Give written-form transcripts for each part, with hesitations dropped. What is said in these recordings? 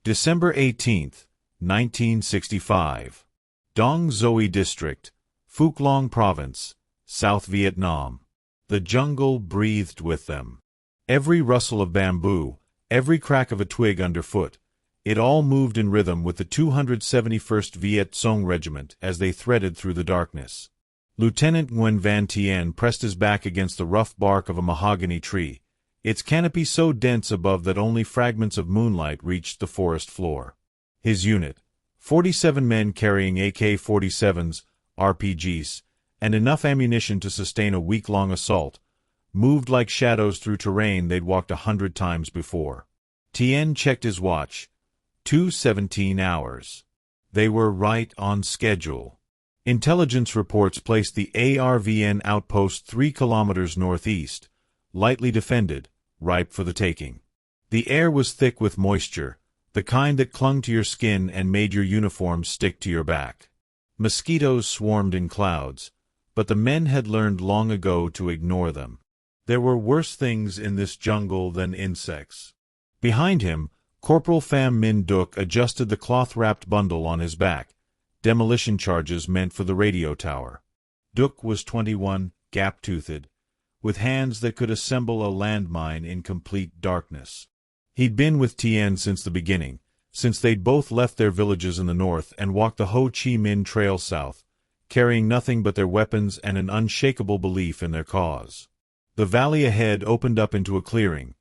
December 18, 1965. Dong Xoai District, Phuc Long Province, South Vietnam. The jungle breathed with them. Every rustle of bamboo, every crack of a twig underfoot, it all moved in rhythm with the 271st Viet Cong Regiment as they threaded through the darkness. Lieutenant Nguyen Van Tien pressed his back against the rough bark of a mahogany tree, its canopy so dense above that only fragments of moonlight reached the forest floor. His unit, 47 men carrying AK-47s, RPGs, and enough ammunition to sustain a week-long assault, moved like shadows through terrain they'd walked 100 times before. Tien checked his watch. 2:17 hours. They were right on schedule. Intelligence reports placed the ARVN outpost 3 kilometers northeast, lightly defended, ripe for the taking. The air was thick with moisture, the kind that clung to your skin and made your uniform stick to your back. Mosquitoes swarmed in clouds, but the men had learned long ago to ignore them. There were worse things in this jungle than insects. Behind him, Corporal Pham Minh Duc adjusted the cloth-wrapped bundle on his back, demolition charges meant for the radio tower. Duc was 21, gap-toothed, with hands that could assemble a landmine in complete darkness. He'd been with Tien since the beginning, since they'd both left their villages in the north and walked the Ho Chi Minh Trail south, carrying nothing but their weapons and an unshakable belief in their cause. The valley ahead opened up into a clearing,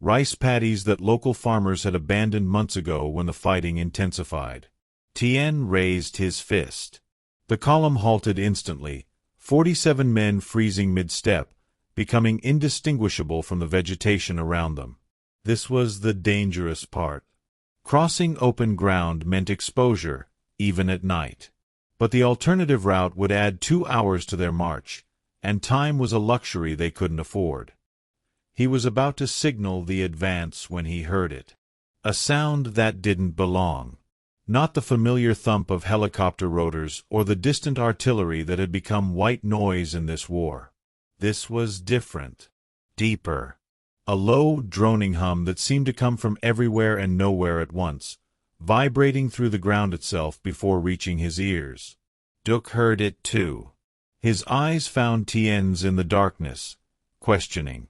rice paddies that local farmers had abandoned months ago when the fighting intensified. Tien raised his fist. The column halted instantly, 47 men freezing mid-step, becoming indistinguishable from the vegetation around them. This was the dangerous part. Crossing open ground meant exposure, even at night. But the alternative route would add 2 hours to their march, and time was a luxury they couldn't afford. He was about to signal the advance when he heard it. A sound that didn't belong. Not the familiar thump of helicopter rotors or the distant artillery that had become white noise in this war. This was different. Deeper. A low, droning hum that seemed to come from everywhere and nowhere at once, vibrating through the ground itself before reaching his ears. Duc heard it too. His eyes found Tien's in the darkness, questioning.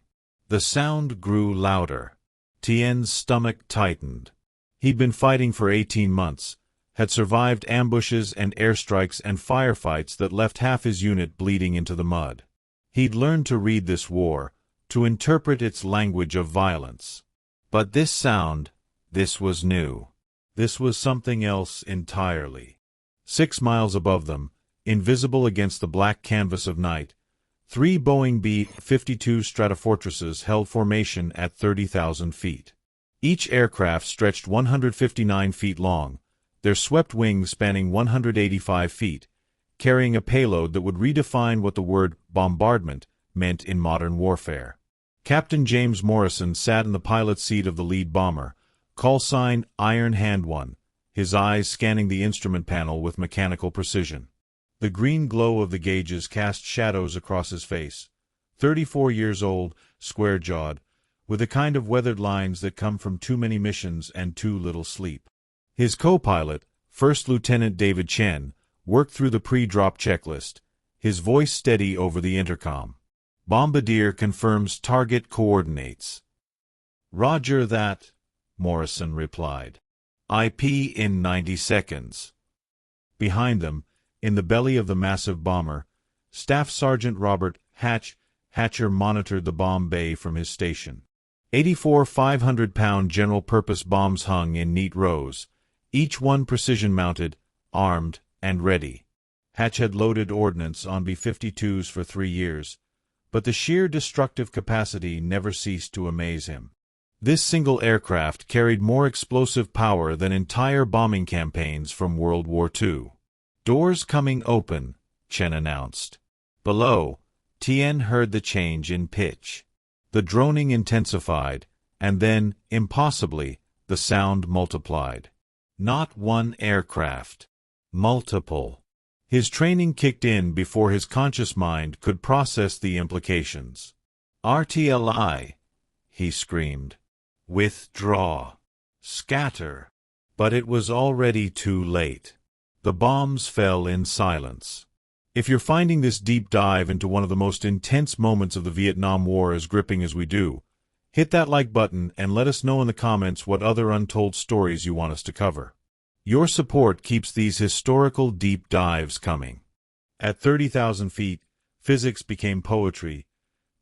The sound grew louder. Tien's stomach tightened. He'd been fighting for 18 months, had survived ambushes and airstrikes and firefights that left half his unit bleeding into the mud. He'd learned to read this war, to interpret its language of violence. But this sound, this was new. This was something else entirely. 6 miles above them, invisible against the black canvas of night, 3 Boeing B-52 Stratofortresses held formation at 30,000 feet. Each aircraft stretched 159 feet long, their swept wings spanning 185 feet, carrying a payload that would redefine what the word bombardment meant in modern warfare. Captain James Morrison sat in the pilot's seat of the lead bomber, call sign Iron Hand 1, his eyes scanning the instrument panel with mechanical precision. The green glow of the gauges cast shadows across his face. 34 years old, square-jawed, with the kind of weathered lines that come from too many missions and too little sleep. His co-pilot, First Lieutenant David Chen, worked through the pre-drop checklist, his voice steady over the intercom. Bombardier confirms target coordinates. Roger that, Morrison replied. IP in 90 seconds. Behind them, in the belly of the massive bomber, Staff Sergeant Robert Hatcher monitored the bomb bay from his station. 84 500-pound general-purpose bombs hung in neat rows, each one precision-mounted, armed, and ready. Hatch had loaded ordnance on B-52s for 3 years, but the sheer destructive capacity never ceased to amaze him. This single aircraft carried more explosive power than entire bombing campaigns from World War II. Doors coming open, Chen announced. Below, Tien heard the change in pitch. The droning intensified, and then, impossibly, the sound multiplied. Not one aircraft. Multiple. His training kicked in before his conscious mind could process the implications. RTLI, he screamed. Withdraw. Scatter. But it was already too late. The bombs fell in silence. If you're finding this deep dive into one of the most intense moments of the Vietnam War as gripping as we do, hit that like button and let us know in the comments what other untold stories you want us to cover. Your support keeps these historical deep dives coming. At 30,000 feet, physics became poetry.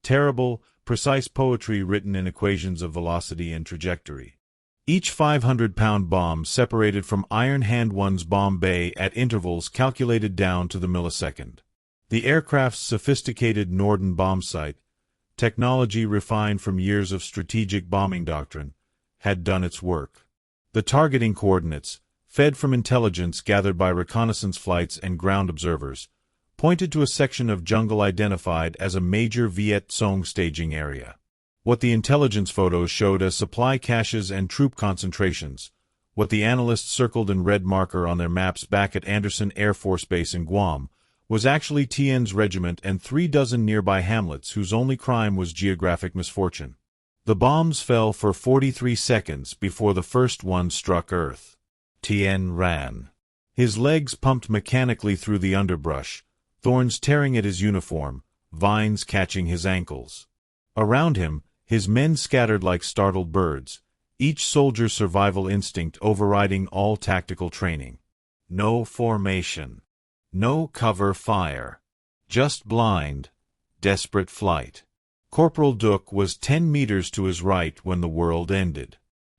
Terrible, precise poetry written in equations of velocity and trajectory. Each 500-pound bomb separated from Iron Hand 1's bomb bay at intervals calculated down to the millisecond. The aircraft's sophisticated Norden bombsight, technology refined from years of strategic bombing doctrine, had done its work. The targeting coordinates, fed from intelligence gathered by reconnaissance flights and ground observers, pointed to a section of jungle identified as a major Viet Cong staging area. What the intelligence photos showed as supply caches and troop concentrations, what the analysts circled in red marker on their maps back at Andersen Air Force Base in Guam, was actually Tien's regiment and 36 nearby hamlets whose only crime was geographic misfortune. The bombs fell for 43 seconds before the first one struck Earth. Tien ran. His legs pumped mechanically through the underbrush, thorns tearing at his uniform, vines catching his ankles. Around him, his men scattered like startled birds, each soldier's survival instinct overriding all tactical training. No formation. No cover fire. Just blind, desperate flight. Corporal Duc was 10 meters to his right when the world ended.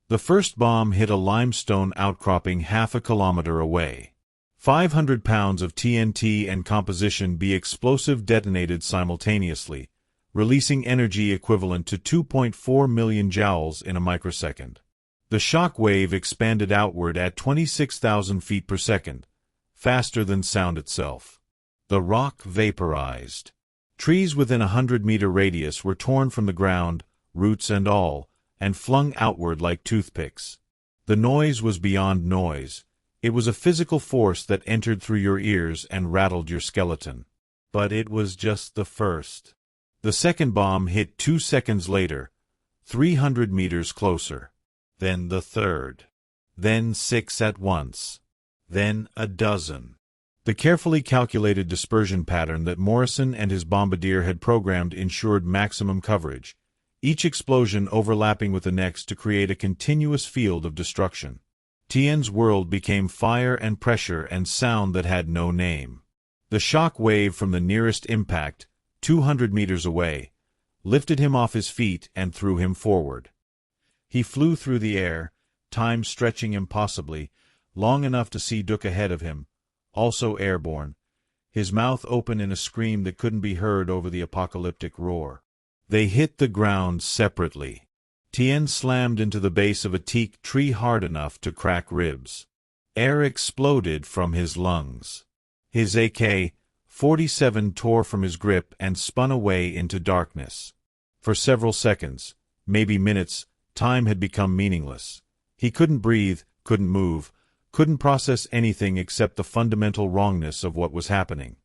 The first bomb hit a limestone outcropping half a kilometer away. 500 pounds of TNT and composition B explosive detonated simultaneously, releasing energy equivalent to 2.4 million joules in a microsecond. The shock wave expanded outward at 26,000 feet per second, faster than sound itself. The rock vaporized. Trees within a 100-meter radius were torn from the ground, roots and all, and flung outward like toothpicks. The noise was beyond noise. It was a physical force that entered through your ears and rattled your skeleton. But it was just the first. The second bomb hit 2 seconds later, 300 meters closer. Then the third. Then 6 at once. Then a dozen. The carefully calculated dispersion pattern that Morrison and his bombardier had programmed ensured maximum coverage, each explosion overlapping with the next to create a continuous field of destruction. Tien's world became fire and pressure and sound that had no name. The shock wave from the nearest impact, 200 meters away, lifted him off his feet and threw him forward. He flew through the air, time stretching impossibly, long enough to see Duc ahead of him, also airborne, his mouth open in a scream that couldn't be heard over the apocalyptic roar. They hit the ground separately. Tien slammed into the base of a teak tree hard enough to crack ribs. Air exploded from his lungs. His AK-47 tore from his grip and spun away into darkness. For several seconds, maybe minutes, time had become meaningless. He couldn't breathe, couldn't move, couldn't process anything except the fundamental wrongness of what was happening.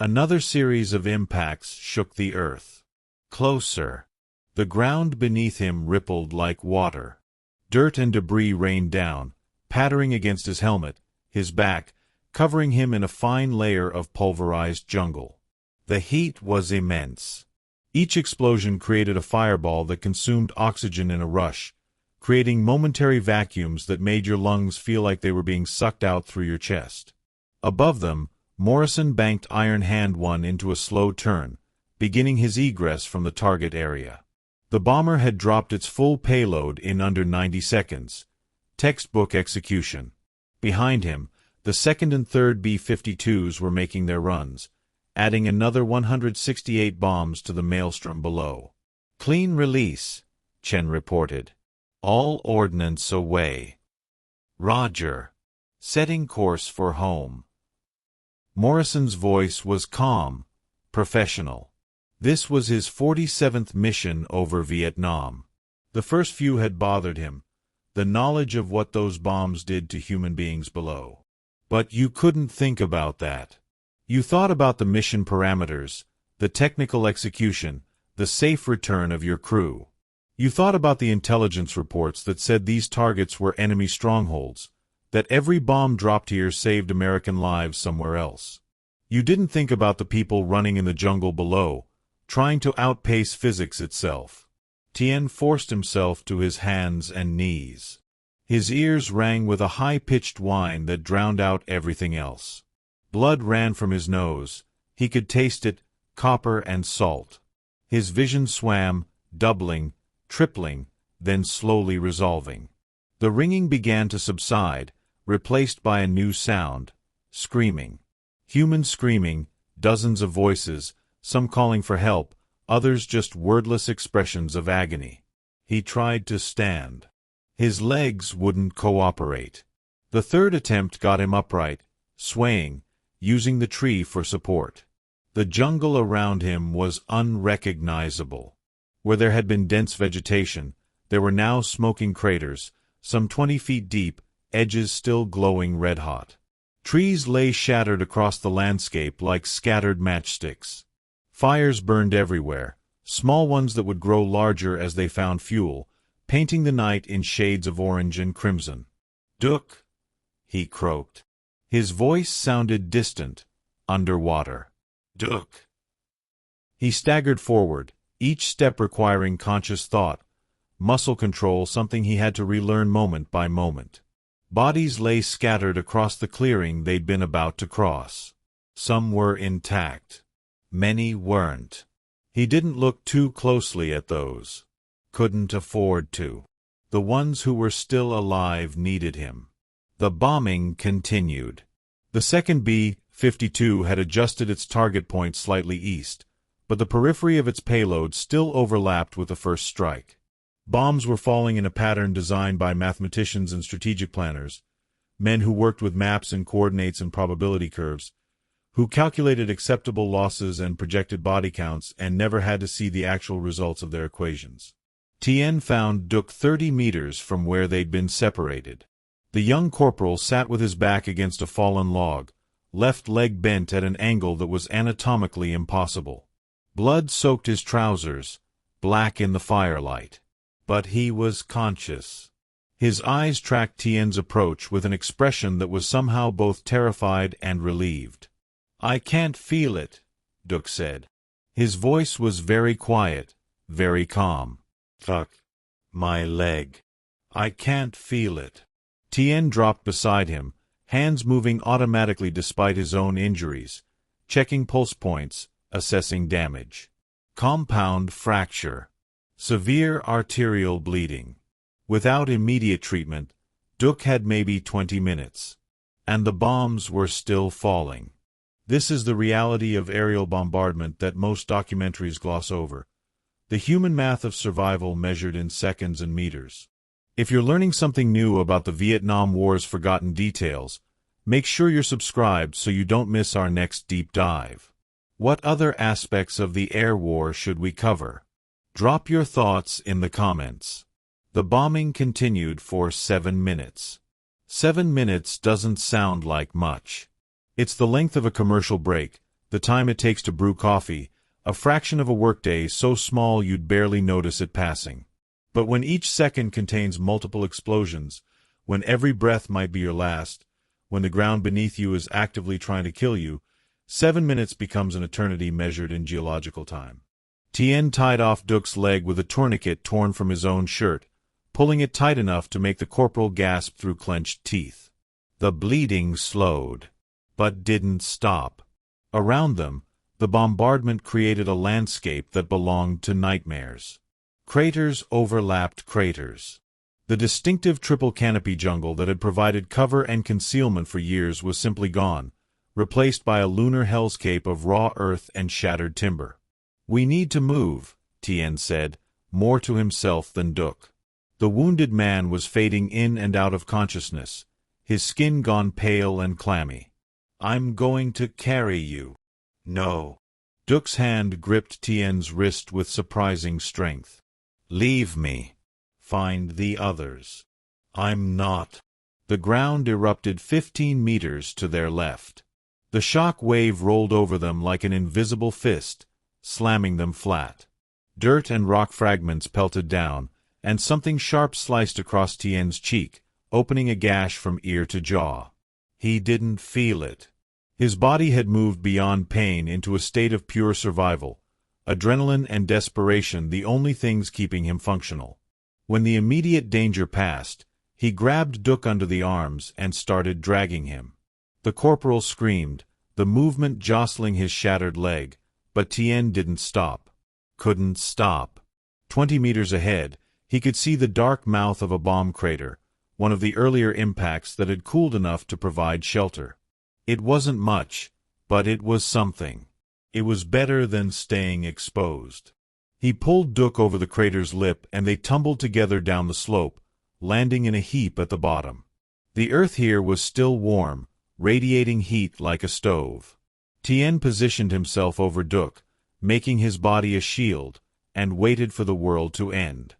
Another series of impacts shook the earth. Closer. The ground beneath him rippled like water. Dirt and debris rained down, pattering against his helmet, his back, covering him in a fine layer of pulverized jungle. The heat was immense. Each explosion created a fireball that consumed oxygen in a rush, creating momentary vacuums that made your lungs feel like they were being sucked out through your chest. Above them, Morrison banked Iron Hand 1 into a slow turn, beginning his egress from the target area. The bomber had dropped its full payload in under 90 seconds. Textbook execution. Behind him, the second and third B-52s were making their runs, adding another 168 bombs to the maelstrom below. "Clean release," Chen reported. "All ordnance away." "Roger. Setting course for home." Morrison's voice was calm, professional. This was his 47th mission over Vietnam. The first few had bothered him, the knowledge of what those bombs did to human beings below. But you couldn't think about that. You thought about the mission parameters, the technical execution, the safe return of your crew. You thought about the intelligence reports that said these targets were enemy strongholds, that every bomb dropped here saved American lives somewhere else. You didn't think about the people running in the jungle below, trying to outpace physics itself. Tien forced himself to his hands and knees. His ears rang with a high-pitched whine that drowned out everything else. Blood ran from his nose. He could taste it, copper and salt. His vision swam, doubling, tripling, then slowly resolving. The ringing began to subside, replaced by a new sound, screaming. Human screaming, dozens of voices, some calling for help, others just wordless expressions of agony. He tried to stand. His legs wouldn't cooperate. The third attempt got him upright, swaying, using the tree for support. The jungle around him was unrecognizable. Where there had been dense vegetation, there were now smoking craters, some 20 feet deep, edges still glowing red-hot. Trees lay shattered across the landscape like scattered matchsticks. Fires burned everywhere, small ones that would grow larger as they found fuel, painting the night in shades of orange and crimson. "Duck," he croaked. His voice sounded distant, underwater. "Duck." He staggered forward, each step requiring conscious thought, muscle control, something he had to relearn moment by moment. Bodies lay scattered across the clearing they'd been about to cross. Some were intact. Many weren't. He didn't look too closely at those. Couldn't afford to. The ones who were still alive needed him. The bombing continued. The second B-52 had adjusted its target point slightly east, but the periphery of its payload still overlapped with the first strike. Bombs were falling in a pattern designed by mathematicians and strategic planners, men who worked with maps and coordinates and probability curves, who calculated acceptable losses and projected body counts and never had to see the actual results of their equations. Tien found Duck 30 meters from where they'd been separated. The young corporal sat with his back against a fallen log, left leg bent at an angle that was anatomically impossible. Blood soaked his trousers, black in the firelight. But he was conscious. His eyes tracked Tien's approach with an expression that was somehow both terrified and relieved. "I can't feel it," Duck said. His voice was very quiet, very calm. "Fuck. My leg. I can't feel it." Tien dropped beside him, hands moving automatically despite his own injuries, checking pulse points, assessing damage. Compound fracture. Severe arterial bleeding. Without immediate treatment, Duck had maybe 20 minutes. And the bombs were still falling. This is the reality of aerial bombardment that most documentaries gloss over. The human math of survival measured in seconds and meters. If you're learning something new about the Vietnam War's forgotten details, make sure you're subscribed so you don't miss our next deep dive. What other aspects of the air war should we cover? Drop your thoughts in the comments. The bombing continued for 7 minutes. 7 minutes doesn't sound like much. It's the length of a commercial break, the time it takes to brew coffee, a fraction of a workday so small you'd barely notice it passing. But when each second contains multiple explosions, when every breath might be your last, when the ground beneath you is actively trying to kill you, 7 minutes becomes an eternity measured in geological time. Tien tied off Duck's leg with a tourniquet torn from his own shirt, pulling it tight enough to make the corporal gasp through clenched teeth. The bleeding slowed, but didn't stop. Around them, the bombardment created a landscape that belonged to nightmares. Craters overlapped craters. The distinctive triple canopy jungle that had provided cover and concealment for years was simply gone, replaced by a lunar hellscape of raw earth and shattered timber. "We need to move," Tien said, more to himself than Duck. The wounded man was fading in and out of consciousness, his skin gone pale and clammy. "I'm going to carry you." "No." Duck's hand gripped Tien's wrist with surprising strength. "Leave me. Find the others." "I'm not." The ground erupted 15 meters to their left. The shock wave rolled over them like an invisible fist, slamming them flat. Dirt and rock fragments pelted down, and something sharp sliced across Tien's cheek, opening a gash from ear to jaw. He didn't feel it. His body had moved beyond pain into a state of pure survival, adrenaline and desperation the only things keeping him functional. When the immediate danger passed, he grabbed Duc under the arms and started dragging him. The corporal screamed, the movement jostling his shattered leg, but Tien didn't stop. Couldn't stop. 20 meters ahead, he could see the dark mouth of a bomb crater, one of the earlier impacts that had cooled enough to provide shelter. It wasn't much, but it was something. It was better than staying exposed. He pulled Duc over the crater's lip and they tumbled together down the slope, landing in a heap at the bottom. The earth here was still warm, radiating heat like a stove. Tien positioned himself over Duc, making his body a shield, and waited for the world to end.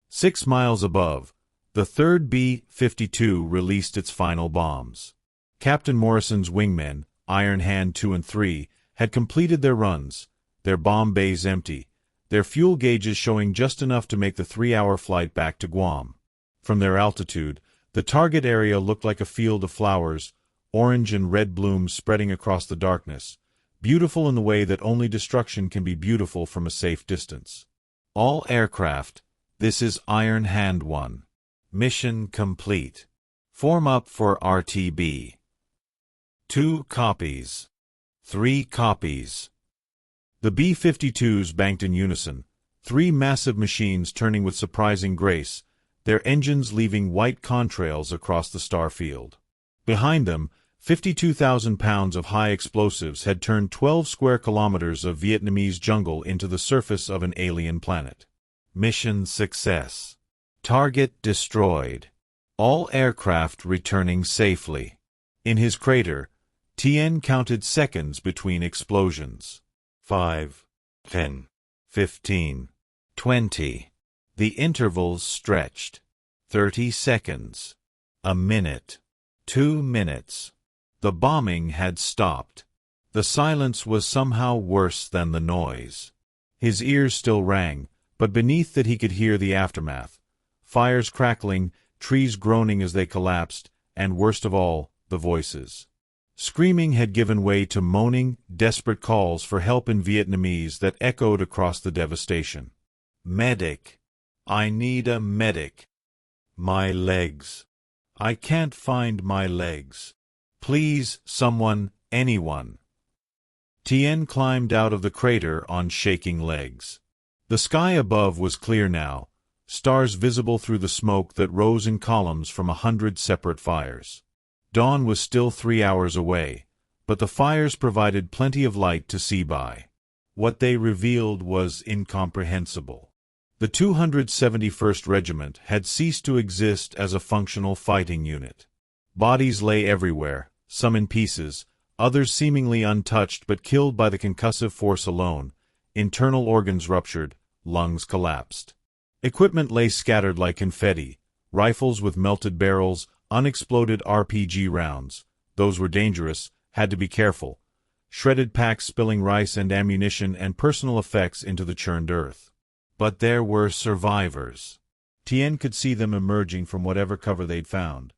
6 miles above, the third B-52 released its final bombs. Captain Morrison's wingmen, Iron Hand 2 and 3, had completed their runs, their bomb bays empty, their fuel gauges showing just enough to make the 3-hour flight back to Guam. From their altitude, the target area looked like a field of flowers, orange and red blooms spreading across the darkness, beautiful in the way that only destruction can be beautiful from a safe distance. All aircraft, this is Iron Hand 1. Mission complete. Form up for RTB. 2 copies. 3 copies. The B-52s banked in unison, 3 massive machines turning with surprising grace, their engines leaving white contrails across the star field. Behind them, 52,000 pounds of high explosives had turned 12 square kilometers of Vietnamese jungle into the surface of an alien planet. Mission success. Target destroyed. All aircraft returning safely. In his crater, Tien counted seconds between explosions. 5, 10, 15, 20. The intervals stretched. 30 seconds. A minute. 2 minutes. The bombing had stopped. The silence was somehow worse than the noise. His ears still rang, but beneath that he could hear the aftermath. Fires crackling, trees groaning as they collapsed, and worst of all, the voices. Screaming had given way to moaning, desperate calls for help in Vietnamese that echoed across the devastation. Medic. I need a medic. My legs. I can't find my legs. Please, someone, anyone. Tien climbed out of the crater on shaking legs. The sky above was clear now, stars visible through the smoke that rose in columns from 100 separate fires. Dawn was still 3 hours away, but the fires provided plenty of light to see by. What they revealed was incomprehensible. The 271st Regiment had ceased to exist as a functional fighting unit. Bodies lay everywhere, some in pieces, others seemingly untouched but killed by the concussive force alone, internal organs ruptured, lungs collapsed. Equipment lay scattered like confetti, rifles with melted barrels, unexploded RPG rounds, those were dangerous, had to be careful, shredded packs spilling rice and ammunition and personal effects into the churned earth. But there were survivors. Tien could see them emerging from whatever cover they'd found.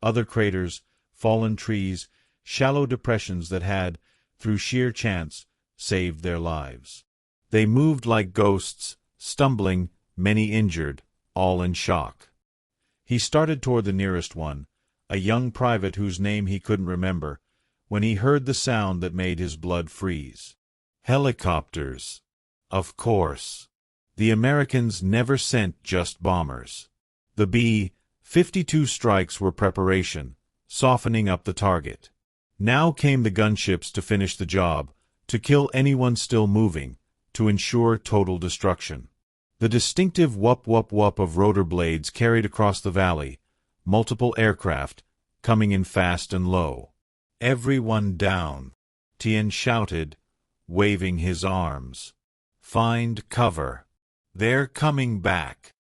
Other craters, fallen trees, shallow depressions that had, through sheer chance, saved their lives. They moved like ghosts, stumbling, many injured, all in shock. He started toward the nearest one, a young private whose name he couldn't remember, when he heard the sound that made his blood freeze. Helicopters. Of course. The Americans never sent just bombers. The B-52 strikes were preparation, softening up the target. Now came the gunships to finish the job, to kill anyone still moving, to ensure total destruction. The distinctive whoop-whoop-whoop of rotor blades carried across the valley, multiple aircraft, coming in fast and low. Everyone down, Tien shouted, waving his arms. Find cover. They're coming back.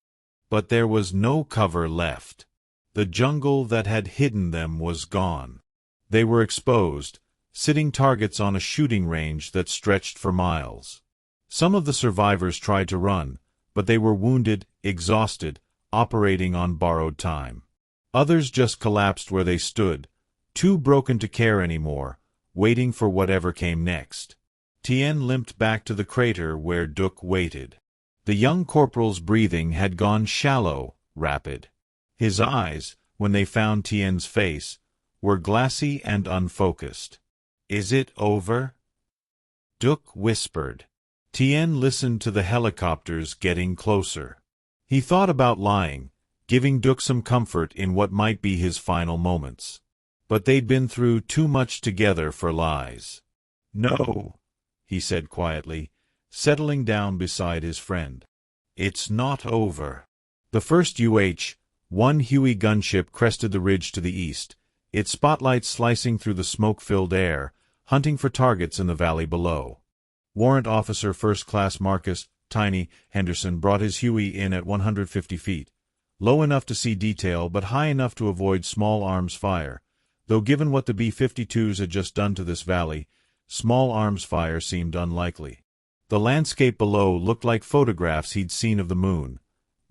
But there was no cover left. The jungle that had hidden them was gone. They were exposed, sitting targets on a shooting range that stretched for miles. Some of the survivors tried to run, but they were wounded, exhausted, operating on borrowed time. Others just collapsed where they stood, too broken to care anymore, waiting for whatever came next. Tien limped back to the crater where Duc waited. The young corporal's breathing had gone shallow, rapid. His eyes, when they found Tien's face, were glassy and unfocused. "Is it over?" Duc whispered. Tien listened to the helicopters getting closer. He thought about lying, giving Duc some comfort in what might be his final moments. But they'd been through too much together for lies. "No," he said quietly, settling down beside his friend. "It's not over." The first UH-1 Huey gunship crested the ridge to the east, its spotlight slicing through the smoke-filled air, hunting for targets in the valley below. Warrant Officer First Class Marcus "Tiny" Henderson brought his Huey in at 150 feet, low enough to see detail but high enough to avoid small arms fire, though given what the B-52s had just done to this valley, small arms fire seemed unlikely. The landscape below looked like photographs he'd seen of the moon,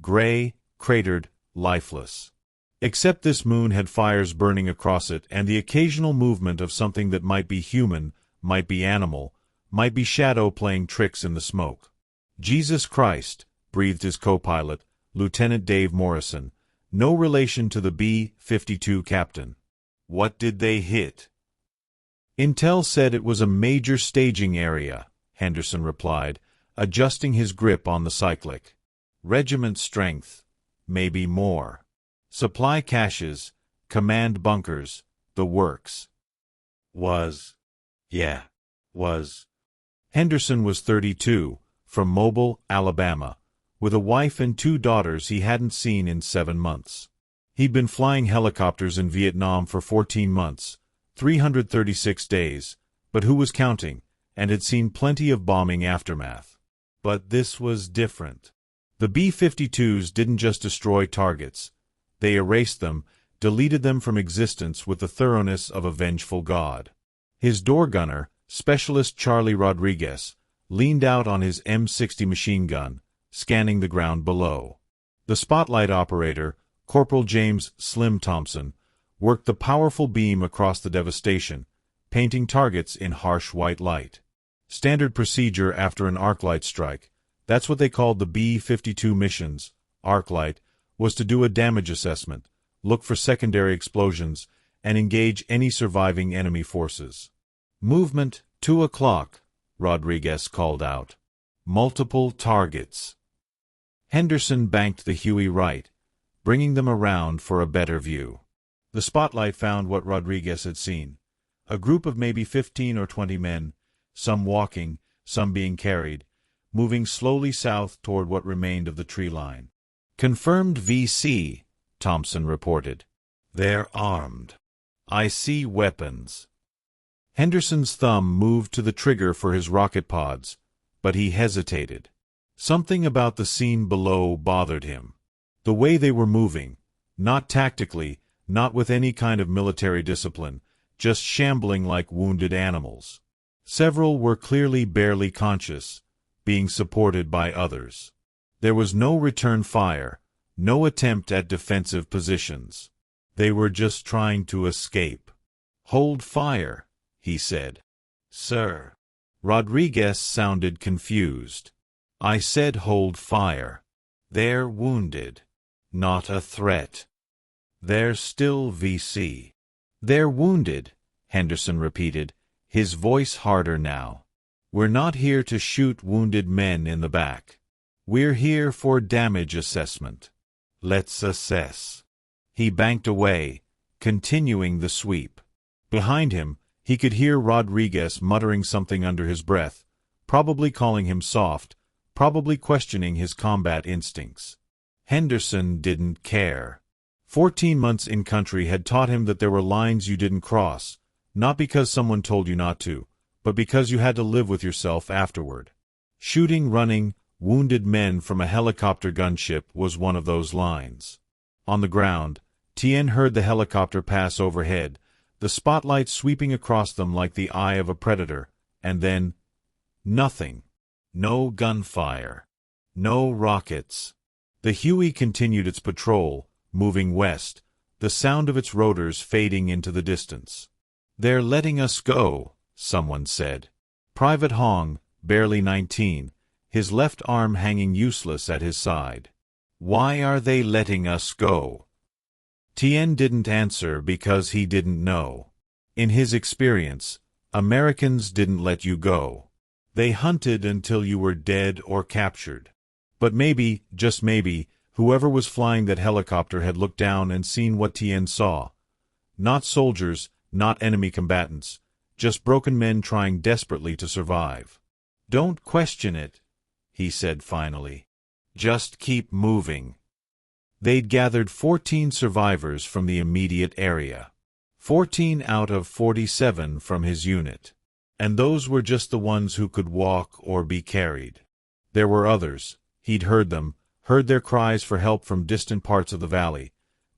gray, cratered, lifeless. Except this moon had fires burning across it and the occasional movement of something that might be human, might be animal, might be shadow playing tricks in the smoke. "Jesus Christ," breathed his co-pilot, Lieutenant Dave Morrison, no relation to the B-52 captain. "What did they hit?" "Intel said it was a major staging area," Henderson replied, adjusting his grip on the cyclic. "Regiment strength, maybe more. Supply caches, command bunkers, the works." Was. Henderson was 32, from Mobile, Alabama, with a wife and 2 daughters he hadn't seen in 7 months. He'd been flying helicopters in Vietnam for 14 months, 336 days, but who was counting, and had seen plenty of bombing aftermath. But this was different. The B-52s didn't just destroy targets. They erased them, deleted them from existence with the thoroughness of a vengeful god. His door gunner, Specialist Charlie Rodriguez, leaned out on his M60 machine gun, scanning the ground below. The spotlight operator, Corporal James "Slim" Thompson, worked the powerful beam across the devastation, painting targets in harsh white light. Standard procedure after an arclight strike, that's what they called the B-52 missions, arclight, was to do a damage assessment, look for secondary explosions, and engage any surviving enemy forces. "Movement, 2 o'clock, Rodriguez called out. "Multiple targets." Henderson banked the Huey right, bringing them around for a better view. The spotlight found what Rodriguez had seen. A group of maybe 15 or 20 men, some walking, some being carried, moving slowly south toward what remained of the tree line. "Confirmed VC," Thompson reported. "They're armed. I see weapons." Henderson's thumb moved to the trigger for his rocket pods, but he hesitated. Something about the scene below bothered him. The way they were moving, not tactically, not with any kind of military discipline, just shambling like wounded animals. Several were clearly barely conscious, being supported by others. There was no return fire, no attempt at defensive positions. They were just trying to escape. "Hold fire," he said. "Sir." Rodriguez sounded confused. "I said hold fire. They're wounded. Not a threat. They're still VC." "They're wounded," Henderson repeated, his voice harder now. "We're not here to shoot wounded men in the back. We're here for damage assessment. Let's assess." He banked away, continuing the sweep. Behind him, he could hear Rodriguez muttering something under his breath, probably calling him soft, probably questioning his combat instincts. Henderson didn't care. 14 months in country had taught him that there were lines you didn't cross, not because someone told you not to, but because you had to live with yourself afterward. Shooting running, wounded men from a helicopter gunship was one of those lines. On the ground, Tien heard the helicopter pass overhead, the spotlight sweeping across them like the eye of a predator, and then nothing. No gunfire. No rockets. The Huey continued its patrol, moving west, the sound of its rotors fading into the distance. "They're letting us go," someone said. Private Hong, barely 19, his left arm hanging useless at his side. "Why are they letting us go?" Tien didn't answer because he didn't know. In his experience, Americans didn't let you go. They hunted until you were dead or captured. But maybe, just maybe, whoever was flying that helicopter had looked down and seen what Tien saw. Not soldiers, not enemy combatants, just broken men trying desperately to survive. "Don't question it," he said finally. "Just keep moving." They'd gathered 14 survivors from the immediate area. 14 out of 47 from his unit. And those were just the ones who could walk or be carried. There were others. He'd heard them, heard their cries for help from distant parts of the valley,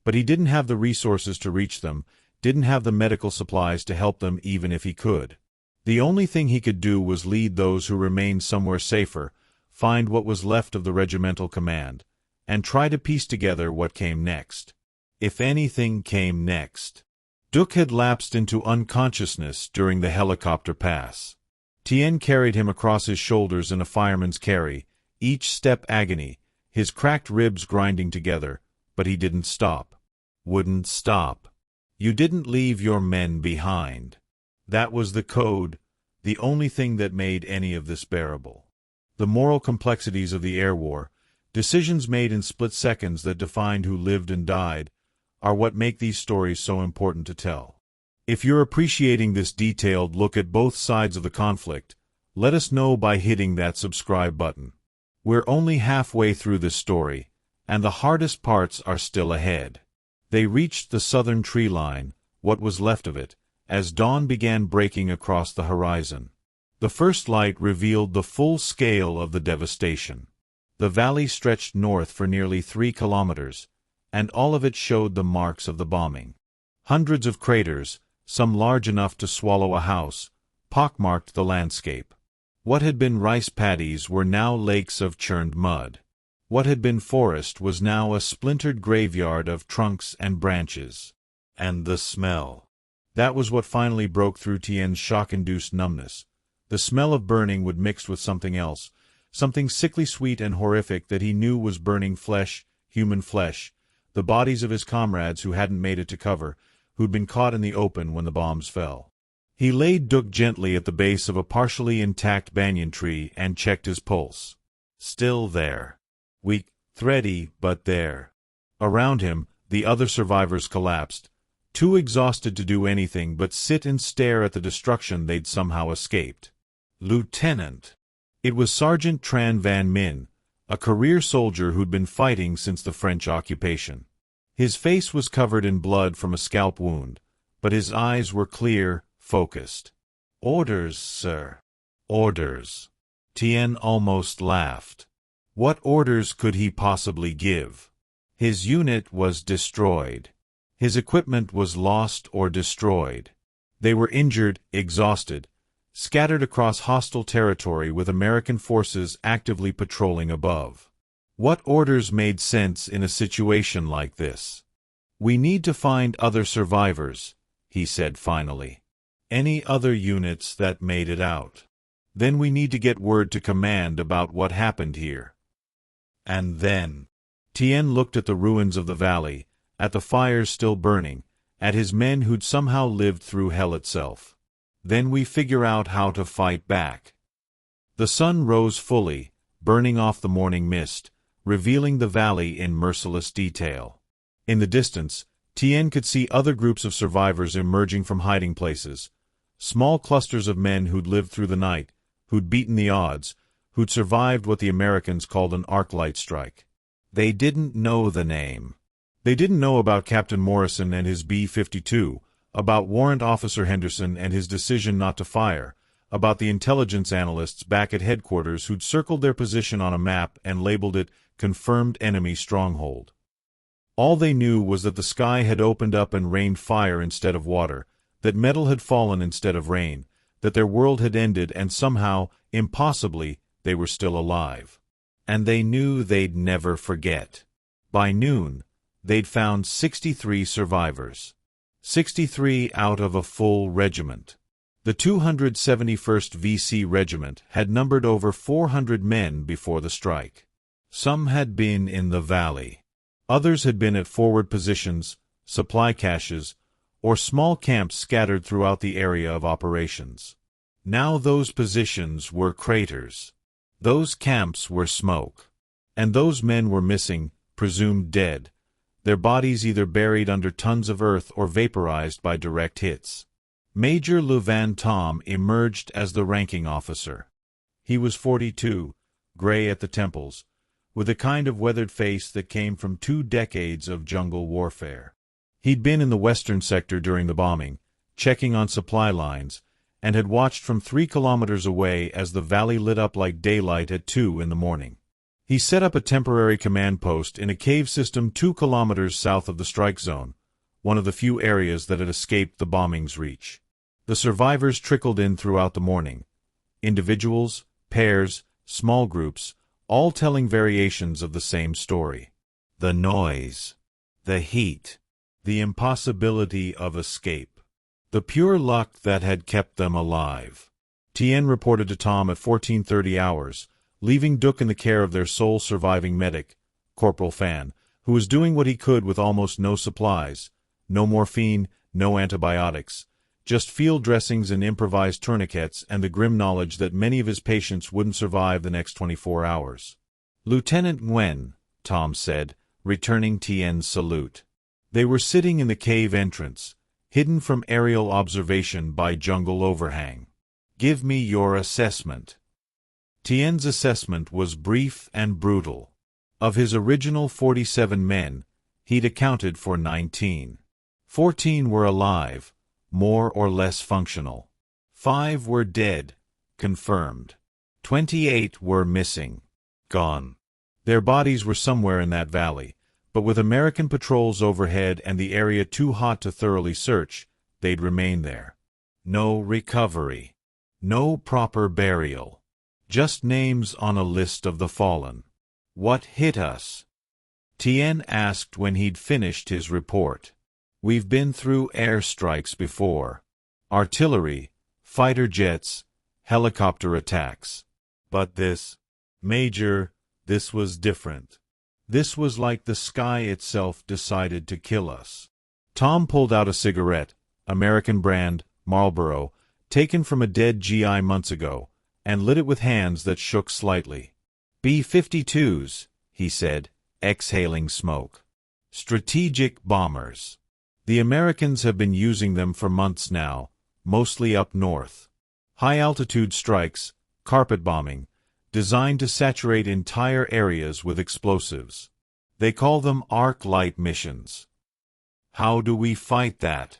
but he didn't have the resources to reach them, didn't have the medical supplies to help them even if he could. The only thing he could do was lead those who remained somewhere safer, find what was left of the regimental command, and try to piece together what came next. If anything came next. Duc had lapsed into unconsciousness during the helicopter pass. Tien carried him across his shoulders in a fireman's carry, each step agony, his cracked ribs grinding together, but he didn't stop. Wouldn't stop. You didn't leave your men behind. That was the code, the only thing that made any of this bearable. The moral complexities of the air war, decisions made in split seconds that defined who lived and died, are what make these stories so important to tell. If you're appreciating this detailed look at both sides of the conflict, let us know by hitting that subscribe button. We're only halfway through this story, and the hardest parts are still ahead. They reached the southern tree line, what was left of it, as dawn began breaking across the horizon. The first light revealed the full scale of the devastation. The valley stretched north for nearly 3 kilometers, and all of it showed the marks of the bombing. Hundreds of craters, some large enough to swallow a house, pockmarked the landscape. What had been rice paddies were now lakes of churned mud. What had been forest was now a splintered graveyard of trunks and branches. And the smell. That was what finally broke through Tien's shock-induced numbness. The smell of burning would mix with something else, something sickly sweet and horrific that he knew was burning flesh, human flesh, the bodies of his comrades who hadn't made it to cover, who'd been caught in the open when the bombs fell. He laid Duc gently at the base of a partially intact banyan tree and checked his pulse. Still there. Weak, thready, but there. Around him, the other survivors collapsed, too exhausted to do anything but sit and stare at the destruction they'd somehow escaped. "Lieutenant." It was Sergeant Tran Van Min, a career soldier who'd been fighting since the French occupation. His face was covered in blood from a scalp wound, but his eyes were clear, focused. "Orders, sir." "Orders." Tien almost laughed. What orders could he possibly give? His unit was destroyed. His equipment was lost or destroyed. They were injured, exhausted, scattered across hostile territory with American forces actively patrolling above. What orders made sense in a situation like this? "We need to find other survivors," he said finally. "Any other units that made it out. Then we need to get word to command about what happened here." And then, Tien looked at the ruins of the valley, at the fires still burning, at his men who'd somehow lived through hell itself. "Then we figure out how to fight back." The sun rose fully, burning off the morning mist, revealing the valley in merciless detail. In the distance, Tien could see other groups of survivors emerging from hiding places, small clusters of men who'd lived through the night, who'd beaten the odds, who'd survived what the Americans called an arc-light strike. They didn't know the name. They didn't know about Captain Morrison and his B-52, about Warrant Officer Henderson and his decision not to fire, about the intelligence analysts back at headquarters who'd circled their position on a map and labeled it Confirmed Enemy Stronghold. All they knew was that the sky had opened up and rained fire instead of water, that metal had fallen instead of rain, that their world had ended and somehow, impossibly, they were still alive. And they knew they'd never forget. By noon, they'd found 63 survivors. 63 out of a full regiment. The 271st VC Regiment had numbered over 400 men before the strike. Some had been in the valley. Others had been at forward positions, supply caches, or small camps scattered throughout the area of operations. Now those positions were craters. Those camps were smoke. And those men were missing, presumed dead, their bodies either buried under tons of earth or vaporized by direct hits. Major Luvan Tom emerged as the ranking officer. He was 42, gray at the temples, with a kind of weathered face that came from 2 decades of jungle warfare. He'd been in the western sector during the bombing, checking on supply lines, and had watched from 3 kilometers away as the valley lit up like daylight at 2 in the morning. He set up a temporary command post in a cave system 2 kilometers south of the strike zone, one of the few areas that had escaped the bombing's reach. The survivors trickled in throughout the morning. Individuals, pairs, small groups, all telling variations of the same story. The noise, the heat, the impossibility of escape, the pure luck that had kept them alive. Tien reported to Tom at 14:30 hours, leaving Duc in the care of their sole surviving medic, Corporal Fan, who was doing what he could with almost no supplies, no morphine, no antibiotics, just field dressings and improvised tourniquets and the grim knowledge that many of his patients wouldn't survive the next 24 hours. "Lieutenant Nguyen," Tom said, returning Tien's salute. They were sitting in the cave entrance, hidden from aerial observation by jungle overhang. "Give me your assessment." Tien's assessment was brief and brutal. Of his original 47 men, he'd accounted for 19. 14 were alive, more or less functional. 5 were dead, confirmed. 28 were missing, gone. Their bodies were somewhere in that valley, but with American patrols overhead and the area too hot to thoroughly search, they'd remain there. No recovery. No proper burial. Just names on a list of the fallen. "What hit us?" Tien asked when he'd finished his report. "We've been through airstrikes before. Artillery, fighter jets, helicopter attacks. But this, Major, this was different. This was like the sky itself decided to kill us." Tom pulled out a cigarette, American brand, Marlboro, taken from a dead GI months ago, and lit it with hands that shook slightly. "B-52s," he said, exhaling smoke. "Strategic bombers. The Americans have been using them for months now, mostly up north. High-altitude strikes, carpet bombing, designed to saturate entire areas with explosives. They call them arc light missions. How do we fight that?"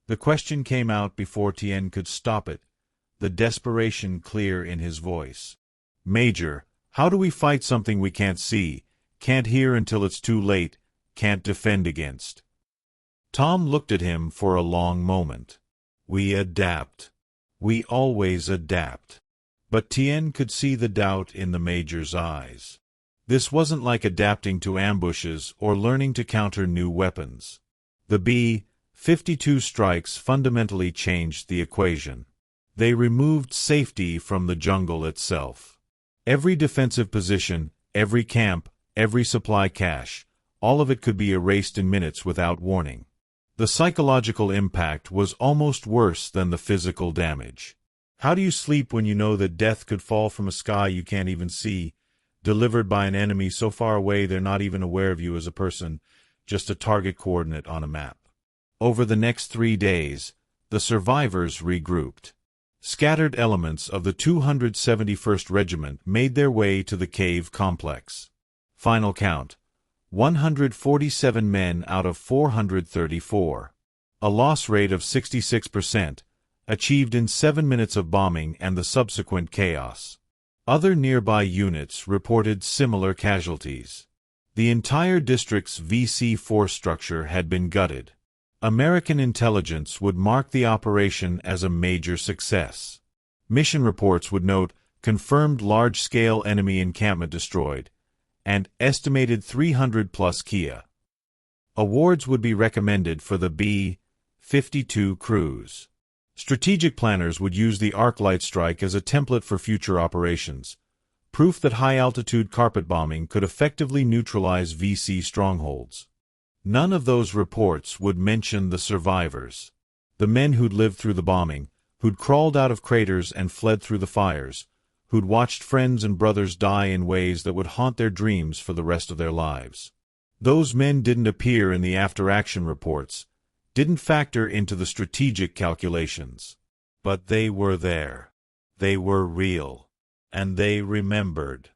The question came out before Tien could stop it, the desperation clear in his voice. "Major, how do we fight something we can't see, can't hear until it's too late, can't defend against?" Tom looked at him for a long moment. "We adapt. We always adapt." But Tien could see the doubt in the Major's eyes. This wasn't like adapting to ambushes or learning to counter new weapons. The B-52 strikes fundamentally changed the equation. They removed safety from the jungle itself. Every defensive position, every camp, every supply cache, all of it could be erased in minutes without warning. The psychological impact was almost worse than the physical damage. How do you sleep when you know that death could fall from a sky you can't even see, delivered by an enemy so far away they're not even aware of you as a person, just a target coordinate on a map? Over the next 3 days, the survivors regrouped. Scattered elements of the 271st Regiment made their way to the cave complex. Final count: 147 men out of 434. A loss rate of 66%, achieved in 7 minutes of bombing and the subsequent chaos. Other nearby units reported similar casualties. The entire district's VC force structure had been gutted. American intelligence would mark the operation as a major success. Mission reports would note confirmed large-scale enemy encampment destroyed, and estimated 300-plus Kia. Awards would be recommended for the B-52 crews. Strategic planners would use the arc light strike as a template for future operations, proof that high-altitude carpet bombing could effectively neutralize VC strongholds. None of those reports would mention the survivors. The men who'd lived through the bombing, who'd crawled out of craters and fled through the fires, who'd watched friends and brothers die in ways that would haunt their dreams for the rest of their lives. Those men didn't appear in the after-action reports, didn't factor into the strategic calculations. But they were there. They were real. And they remembered.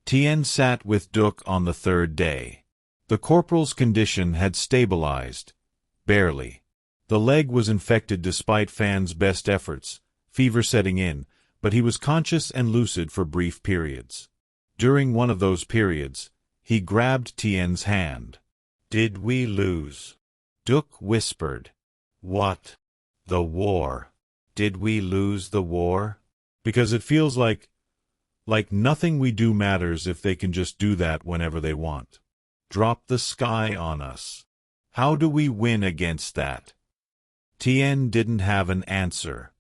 Tien sat with Duc on the third day. The corporal's condition had stabilized. Barely. The leg was infected despite Fan's best efforts, fever setting in, but he was conscious and lucid for brief periods. During one of those periods, he grabbed Tien's hand. "Did we lose?" Duc whispered. "What?" "The war. Did we lose the war? Because it feels like nothing we do matters if they can just do that whenever they want. Drop the sky on us. How do we win against that?" Tien didn't have an answer.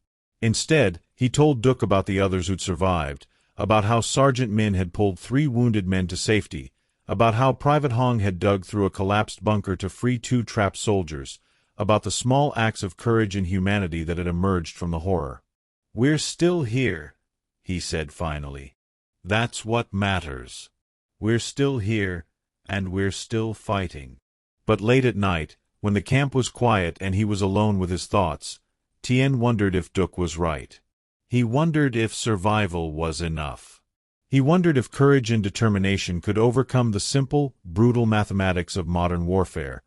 Instead, he told Duc about the others who'd survived, about how Sergeant Min had pulled 3 wounded men to safety, about how Private Hong had dug through a collapsed bunker to free 2 trapped soldiers, about the small acts of courage and humanity that had emerged from the horror. "We're still here," he said finally. "That's what matters. We're still here, and we're still fighting." But late at night, when the camp was quiet and he was alone with his thoughts, Tien wondered if Duc was right. He wondered if survival was enough. He wondered if courage and determination could overcome the simple, brutal mathematics of modern warfare.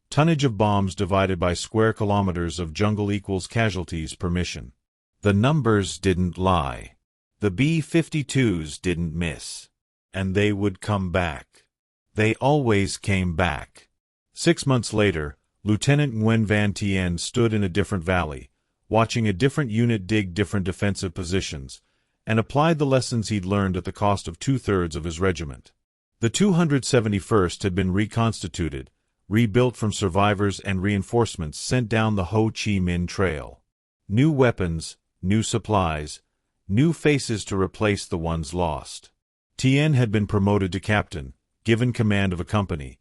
Tonnage of bombs divided by square kilometers of jungle equals casualties per mission. The numbers didn't lie. The B-52s didn't miss. And they would come back. They always came back. 6 months later, Lieutenant Nguyen Van Tien stood in a different valley, watching a different unit dig different defensive positions, and applied the lessons he'd learned at the cost of 2/3 of his regiment. The 271st had been reconstituted, rebuilt from survivors and reinforcements sent down the Ho Chi Minh Trail. New weapons, new supplies, new faces to replace the ones lost. Tien had been promoted to captain, given command of a company,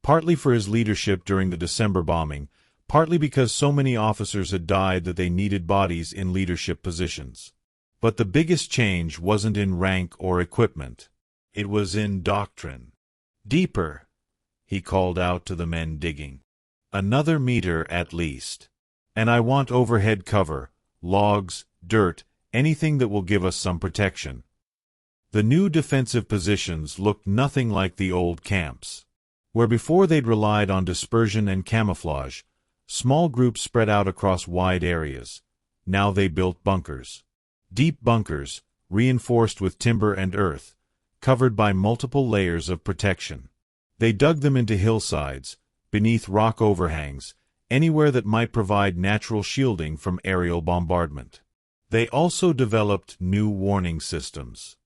partly for his leadership during the December bombing, partly because so many officers had died that they needed bodies in leadership positions. But the biggest change wasn't in rank or equipment. It was in doctrine. "Deeper," he called out to the men digging. "Another meter at least. And I want overhead cover, logs, dirt, anything that will give us some protection." The new defensive positions looked nothing like the old camps. Where before they'd relied on dispersion and camouflage, small groups spread out across wide areas. Now they built bunkers. Deep bunkers, reinforced with timber and earth, covered by multiple layers of protection. They dug them into hillsides, beneath rock overhangs, anywhere that might provide natural shielding from aerial bombardment. They also developed new warning systems.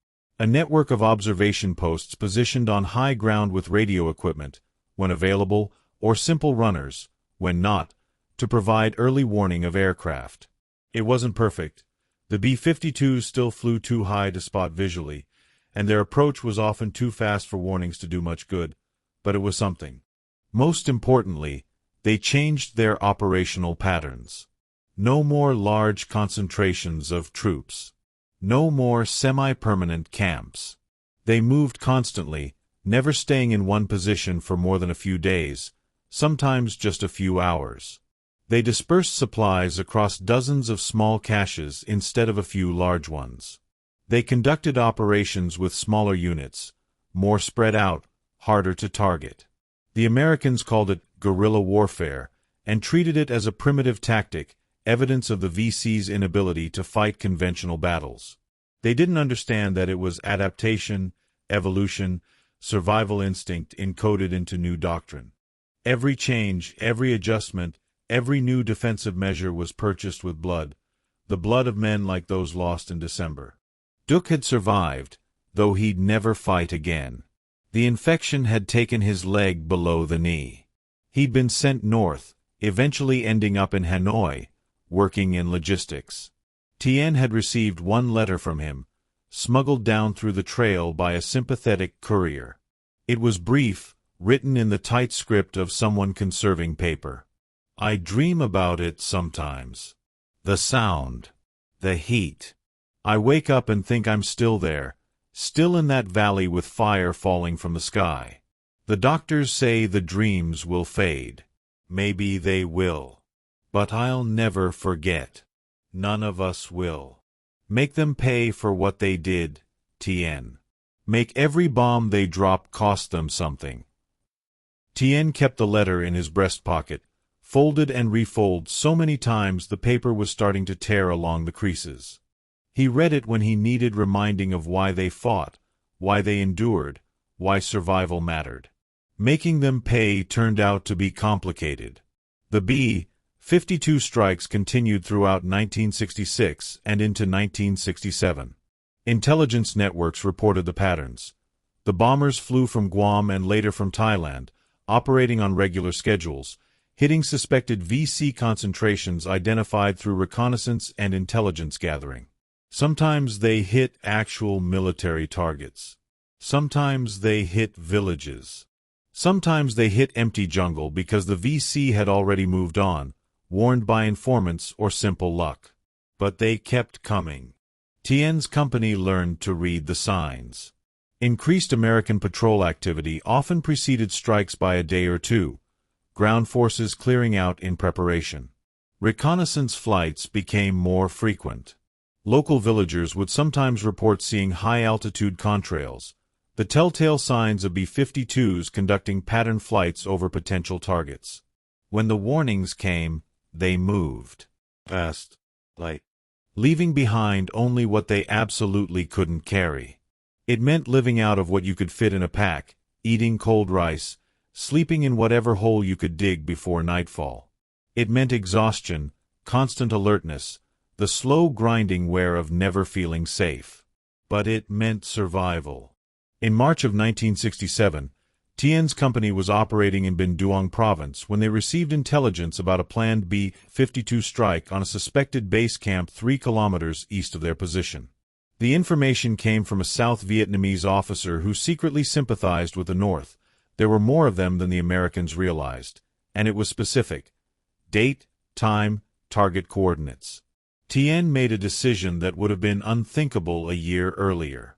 A network of observation posts positioned on high ground with radio equipment, when available, or simple runners, when not, to provide early warning of aircraft. It wasn't perfect. The B-52s still flew too high to spot visually, and their approach was often too fast for warnings to do much good, but it was something. Most importantly, they changed their operational patterns. No more large concentrations of troops. No more semi-permanent camps. They moved constantly, never staying in one position for more than a few days, sometimes just a few hours. They dispersed supplies across dozens of small caches instead of a few large ones. They conducted operations with smaller units, more spread out, harder to target. The Americans called it guerrilla warfare and treated it as a primitive tactic, evidence of the VC's inability to fight conventional battles. They didn't understand that it was adaptation, evolution, survival instinct encoded into new doctrine. Every change, every adjustment, every new defensive measure was purchased with blood, the blood of men like those lost in December. Duc had survived, though he'd never fight again. The infection had taken his leg below the knee. He'd been sent north, eventually ending up in Hanoi, working in logistics. Tien had received one letter from him, smuggled down through the trail by a sympathetic courier. It was brief, written in the tight script of someone conserving paper. I dream about it sometimes. The sound. The heat. I wake up and think I'm still there, still in that valley with fire falling from the sky. The doctors say the dreams will fade. Maybe they will. But I'll never forget. None of us will. Make them pay for what they did, Tien. Make every bomb they drop cost them something. Tien kept the letter in his breast pocket, folded and refolded so many times the paper was starting to tear along the creases. He read it when he needed reminding of why they fought, why they endured, why survival mattered. Making them pay turned out to be complicated. The B-52 strikes continued throughout 1966 and into 1967. Intelligence networks reported the patterns. The bombers flew from Guam and later from Thailand, operating on regular schedules, hitting suspected VC concentrations identified through reconnaissance and intelligence gathering. Sometimes they hit actual military targets. Sometimes they hit villages. Sometimes they hit empty jungle because the VC had already moved on, warned by informants or simple luck. But they kept coming. Tien's company learned to read the signs. Increased American patrol activity often preceded strikes by a day or two, ground forces clearing out in preparation. Reconnaissance flights became more frequent. Local villagers would sometimes report seeing high-altitude contrails, the telltale signs of B-52s conducting pattern flights over potential targets. When the warnings came, they moved fast, leaving behind only what they absolutely couldn't carry. It meant living out of what you could fit in a pack, eating cold rice, sleeping in whatever hole you could dig before nightfall. It meant exhaustion, constant alertness, the slow grinding wear of never feeling safe. But it meant survival. In March of 1967, Tien's company was operating in Binh Duong province when they received intelligence about a planned B-52 strike on a suspected base camp 3 kilometers east of their position. The information came from a South Vietnamese officer who secretly sympathized with the North. There were more of them than the Americans realized, and it was specific. Date, time, target coordinates. Tien made a decision that would have been unthinkable a year earlier.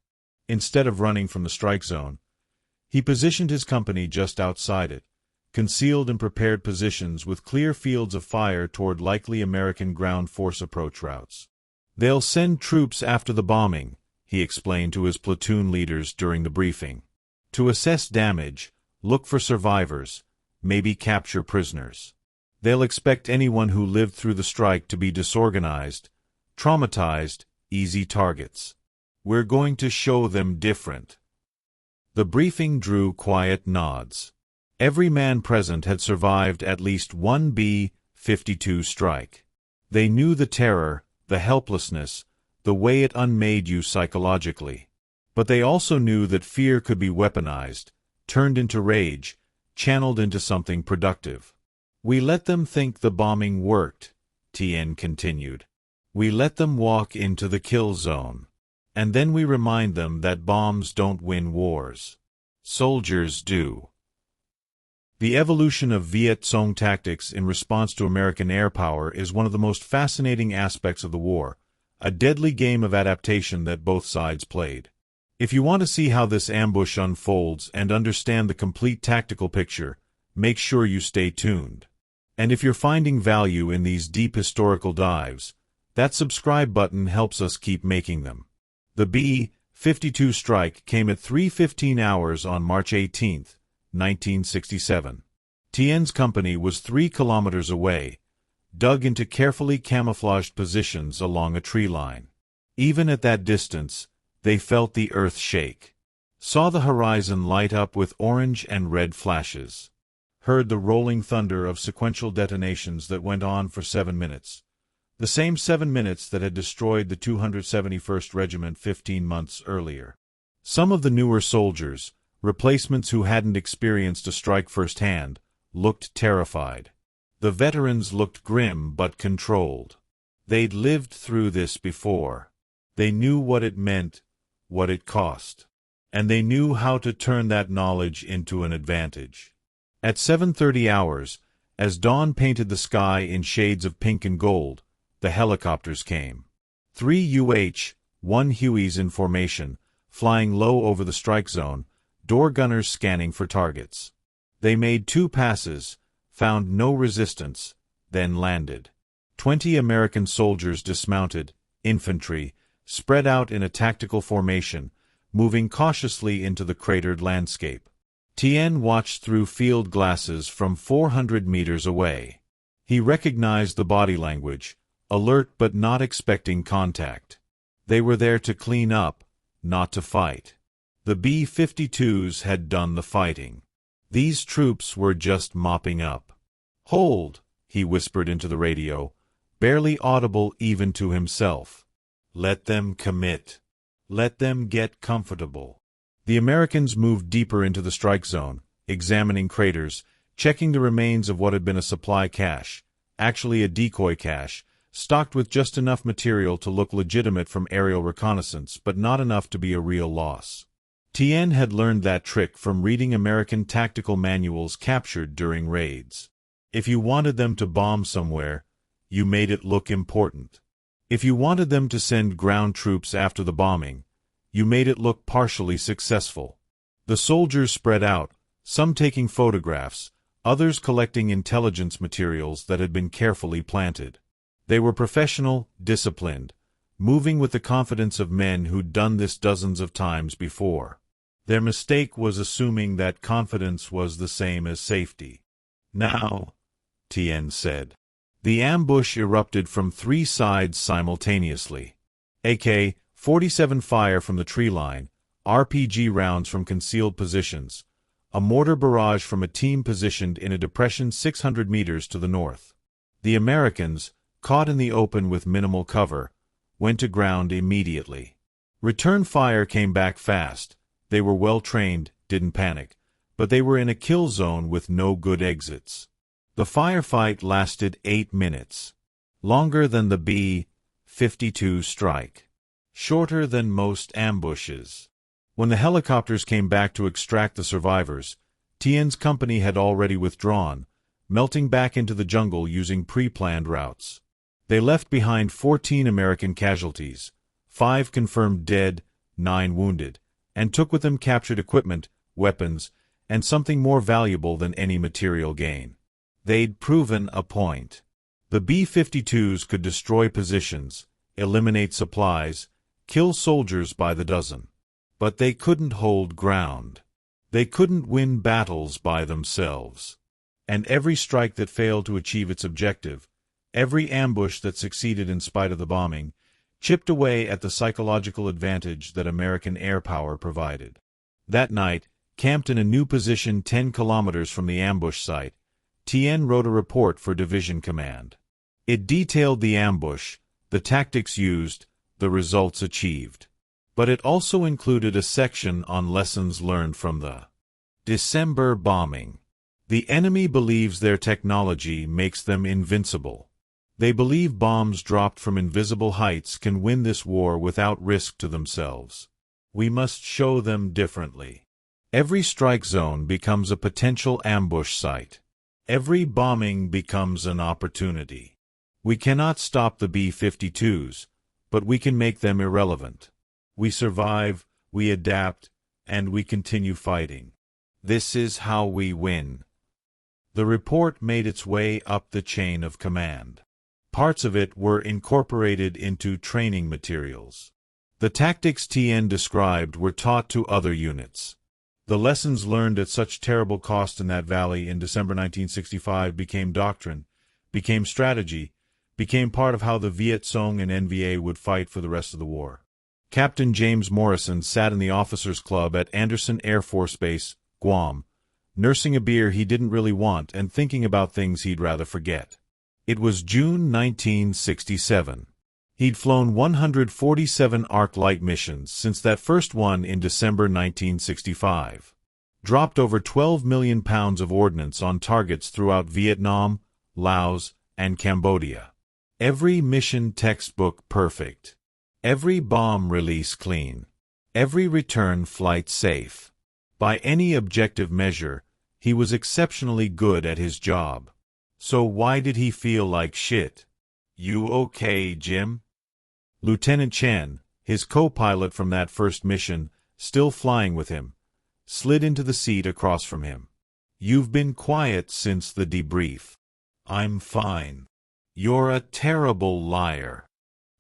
Instead of running from the strike zone, he positioned his company just outside it, concealed in prepared positions with clear fields of fire toward likely American ground force approach routes. They'll send troops after the bombing, he explained to his platoon leaders during the briefing. To assess damage, look for survivors, maybe capture prisoners. They'll expect anyone who lived through the strike to be disorganized, traumatized, easy targets. We're going to show them different. The briefing drew quiet nods. Every man present had survived at least one B-52 strike. They knew the terror, the helplessness, the way it unmade you psychologically. But they also knew that fear could be weaponized, turned into rage, channeled into something productive. We let them think the bombing worked, Tien continued. We let them walk into the kill zone. And then we remind them that bombs don't win wars. Soldiers do. The evolution of Viet Cong tactics in response to American air power is one of the most fascinating aspects of the war, a deadly game of adaptation that both sides played. If you want to see how this ambush unfolds and understand the complete tactical picture, make sure you stay tuned. And if you're finding value in these deep historical dives, that subscribe button helps us keep making them. The B-52 strike came at 3:15 hours on March 18, 1967. Tien's company was 3 kilometers away, dug into carefully camouflaged positions along a tree line. Even at that distance, they felt the earth shake, saw the horizon light up with orange and red flashes, heard the rolling thunder of sequential detonations that went on for 7 minutes, the same 7 minutes that had destroyed the 271st Regiment 15 months earlier. Some of the newer soldiers, replacements who hadn't experienced a strike firsthand, looked terrified. The veterans looked grim but controlled. They'd lived through this before. They knew what it meant, what it cost. And they knew how to turn that knowledge into an advantage. At 7:30 hours, as dawn painted the sky in shades of pink and gold, the helicopters came. 3 UH-1 Hueys in formation, flying low over the strike zone, door gunners scanning for targets. They made 2 passes, found no resistance, then landed. 20 American soldiers dismounted, infantry, spread out in a tactical formation, moving cautiously into the cratered landscape. Tien watched through field glasses from 400 meters away. He recognized the body language, alert but not expecting contact. They were there to clean up, not to fight. The B-52s had done the fighting. These troops were just mopping up. "Hold," he whispered into the radio, barely audible even to himself. "Let them commit. Let them get comfortable." The Americans moved deeper into the strike zone, examining craters, checking the remains of what had been a supply cache, actually a decoy cache, stocked with just enough material to look legitimate from aerial reconnaissance, but not enough to be a real loss. Tien had learned that trick from reading American tactical manuals captured during raids. If you wanted them to bomb somewhere, you made it look important. If you wanted them to send ground troops after the bombing, you made it look partially successful. The soldiers spread out, some taking photographs, others collecting intelligence materials that had been carefully planted. They were professional, disciplined, moving with the confidence of men who'd done this dozens of times before. Their mistake was assuming that confidence was the same as safety. "Now," Tien said. The ambush erupted from 3 sides simultaneously. AK-47 fire from the tree line, RPG rounds from concealed positions, a mortar barrage from a team positioned in a depression 600 meters to the north. The Americans, caught in the open with minimal cover, went to ground immediately. Return fire came back fast. They were well trained, didn't panic, but they were in a kill zone with no good exits. The firefight lasted 8 minutes. Longer than the B-52 strike. Shorter than most ambushes. When the helicopters came back to extract the survivors, Tien's company had already withdrawn, melting back into the jungle using pre-planned routes. They left behind 14 American casualties, 5 confirmed dead, 9 wounded, and took with them captured equipment, weapons, and something more valuable than any material gain. They'd proven a point. The B-52s could destroy positions, eliminate supplies, kill soldiers by the dozen. But they couldn't hold ground. They couldn't win battles by themselves. And every strike that failed to achieve its objective, every ambush that succeeded in spite of the bombing, chipped away at the psychological advantage that American air power provided. That night, camped in a new position 10 kilometers from the ambush site, Tien wrote a report for Division Command. It detailed the ambush, the tactics used, the results achieved. But it also included a section on lessons learned from the December bombing. The enemy believes their technology makes them invincible. They believe bombs dropped from invisible heights can win this war without risk to themselves. We must show them differently. Every strike zone becomes a potential ambush site. Every bombing becomes an opportunity. We cannot stop the B-52s, but we can make them irrelevant. We survive, we adapt, and we continue fighting. This is how we win. The report made its way up the chain of command. Parts of it were incorporated into training materials. The tactics Tien described were taught to other units. The lessons learned at such terrible cost in that valley in December 1965 became doctrine, became strategy, became part of how the Viet Cong and NVA would fight for the rest of the war. Captain James Morrison sat in the officers' club at Andersen Air Force Base, Guam, nursing a beer he didn't really want and thinking about things he'd rather forget. It was June 1967. He'd flown 147 Arc Light missions since that first one in December 1965. dropped over 12 million pounds of ordnance on targets throughout Vietnam, Laos, and Cambodia. Every mission textbook perfect. Every bomb release clean. Every return flight safe. By any objective measure, he was exceptionally good at his job. So why did he feel like shit? "You okay, Jim?" Lieutenant Chen, his co-pilot from that first mission, still flying with him, slid into the seat across from him. "You've been quiet since the debrief." "I'm fine." "You're a terrible liar."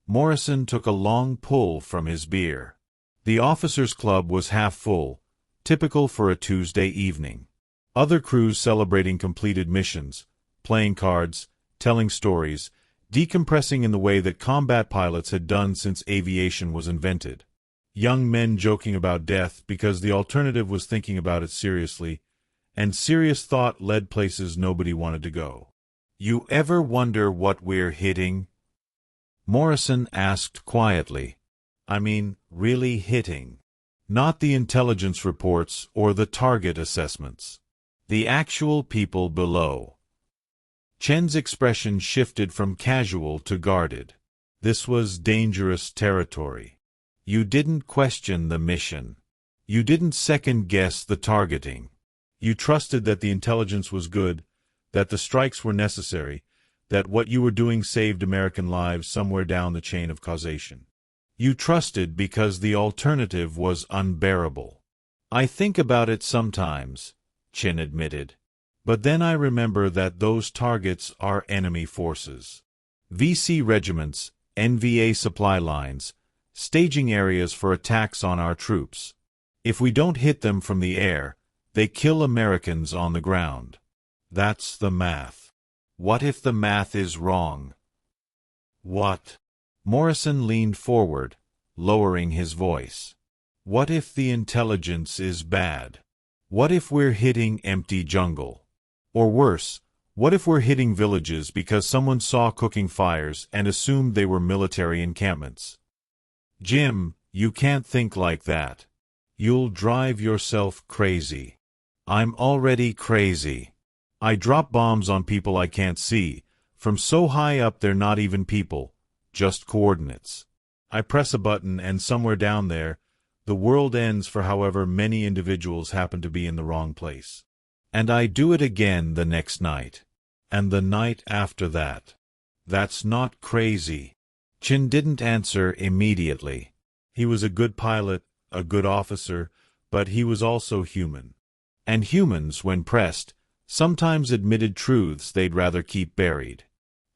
Morrison took a long pull from his beer. The officers' club was half full, typical for a Tuesday evening. Other crews celebrating completed missions, playing cards, telling stories, decompressing in the way that combat pilots had done since aviation was invented. Young men joking about death because the alternative was thinking about it seriously, and serious thought led places nobody wanted to go. "You ever wonder what we're hitting?" Morrison asked quietly. "I mean, really hitting. Not the intelligence reports or the target assessments. The actual people below." Chen's expression shifted from casual to guarded. This was dangerous territory. You didn't question the mission. You didn't second-guess the targeting. You trusted that the intelligence was good, that the strikes were necessary, that what you were doing saved American lives somewhere down the chain of causation. You trusted because the alternative was unbearable. "I think about it sometimes," Chen admitted. "But then I remember that those targets are enemy forces. VC regiments, NVA supply lines, staging areas for attacks on our troops. If we don't hit them from the air, they kill Americans on the ground. That's the math. What if the math is wrong?" "What?" Morrison leaned forward, lowering his voice. "What if the intelligence is bad? What if we're hitting empty jungle? Or worse, what if we're hitting villages because someone saw cooking fires and assumed they were military encampments?" "Jim, you can't think like that. You'll drive yourself crazy." "I'm already crazy. I drop bombs on people I can't see, from so high up they're not even people, just coordinates. I press a button and somewhere down there, the world ends for however many individuals happen to be in the wrong place. And I do it again the next night. And the night after that. That's not crazy." Chin didn't answer immediately. He was a good pilot, a good officer, but he was also human. And humans, when pressed, sometimes admitted truths they'd rather keep buried.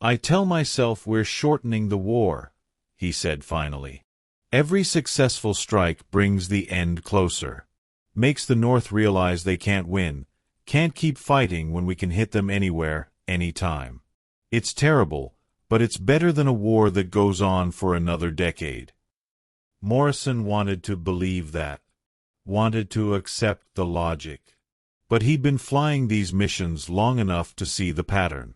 "I tell myself we're shortening the war," he said finally. "Every successful strike brings the end closer. Makes the North realize they can't win, can't keep fighting when we can hit them anywhere, anytime. It's terrible, but it's better than a war that goes on for another decade." Morrison wanted to believe that, wanted to accept the logic. But he'd been flying these missions long enough to see the pattern.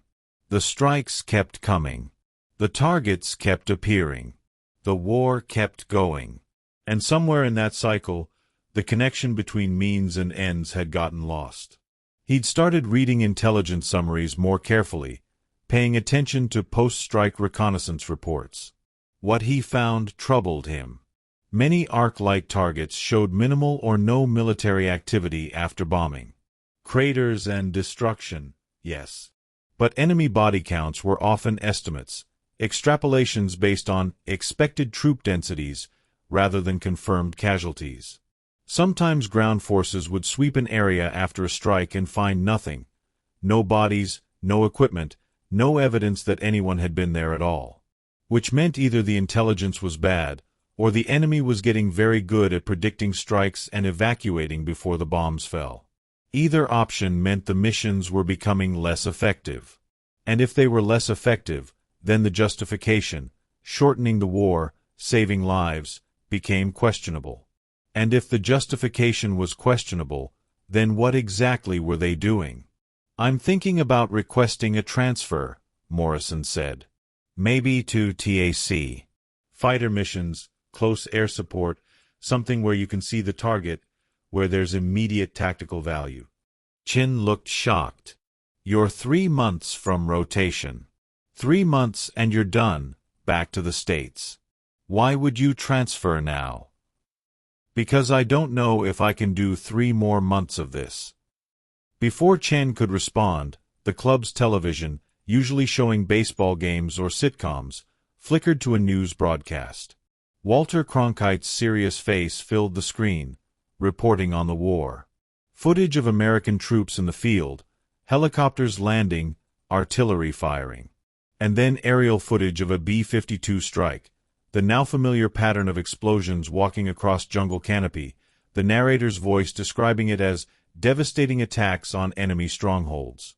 The strikes kept coming. The targets kept appearing. The war kept going. And somewhere in that cycle, the connection between means and ends had gotten lost. He'd started reading intelligence summaries more carefully, paying attention to post-strike reconnaissance reports. What he found troubled him. Many arc-like targets showed minimal or no military activity after bombing. Craters and destruction, yes. But enemy body counts were often estimates, extrapolations based on expected troop densities rather than confirmed casualties. Sometimes ground forces would sweep an area after a strike and find nothing. No bodies, no equipment, no evidence that anyone had been there at all. Which meant either the intelligence was bad, or the enemy was getting very good at predicting strikes and evacuating before the bombs fell. Either option meant the missions were becoming less effective. And if they were less effective, then the justification, shortening the war, saving lives, became questionable. And if the justification was questionable, then what exactly were they doing? "I'm thinking about requesting a transfer," Morrison said. "Maybe to TAC. Fighter missions, close air support, something where you can see the target, where there's immediate tactical value. Chin looked shocked. You're 3 months from rotation. 3 months and you're done, back to the States. Why would you transfer now? Because I don't know if I can do 3 more months of this. Before Chen could respond, the club's television, usually showing baseball games or sitcoms, flickered to a news broadcast. Walter Cronkite's serious face filled the screen, reporting on the war. Footage of American troops in the field, helicopters landing, artillery firing. And then aerial footage of a B-52 strike, the now familiar pattern of explosions walking across jungle canopy, the narrator's voice describing it as devastating attacks on enemy strongholds.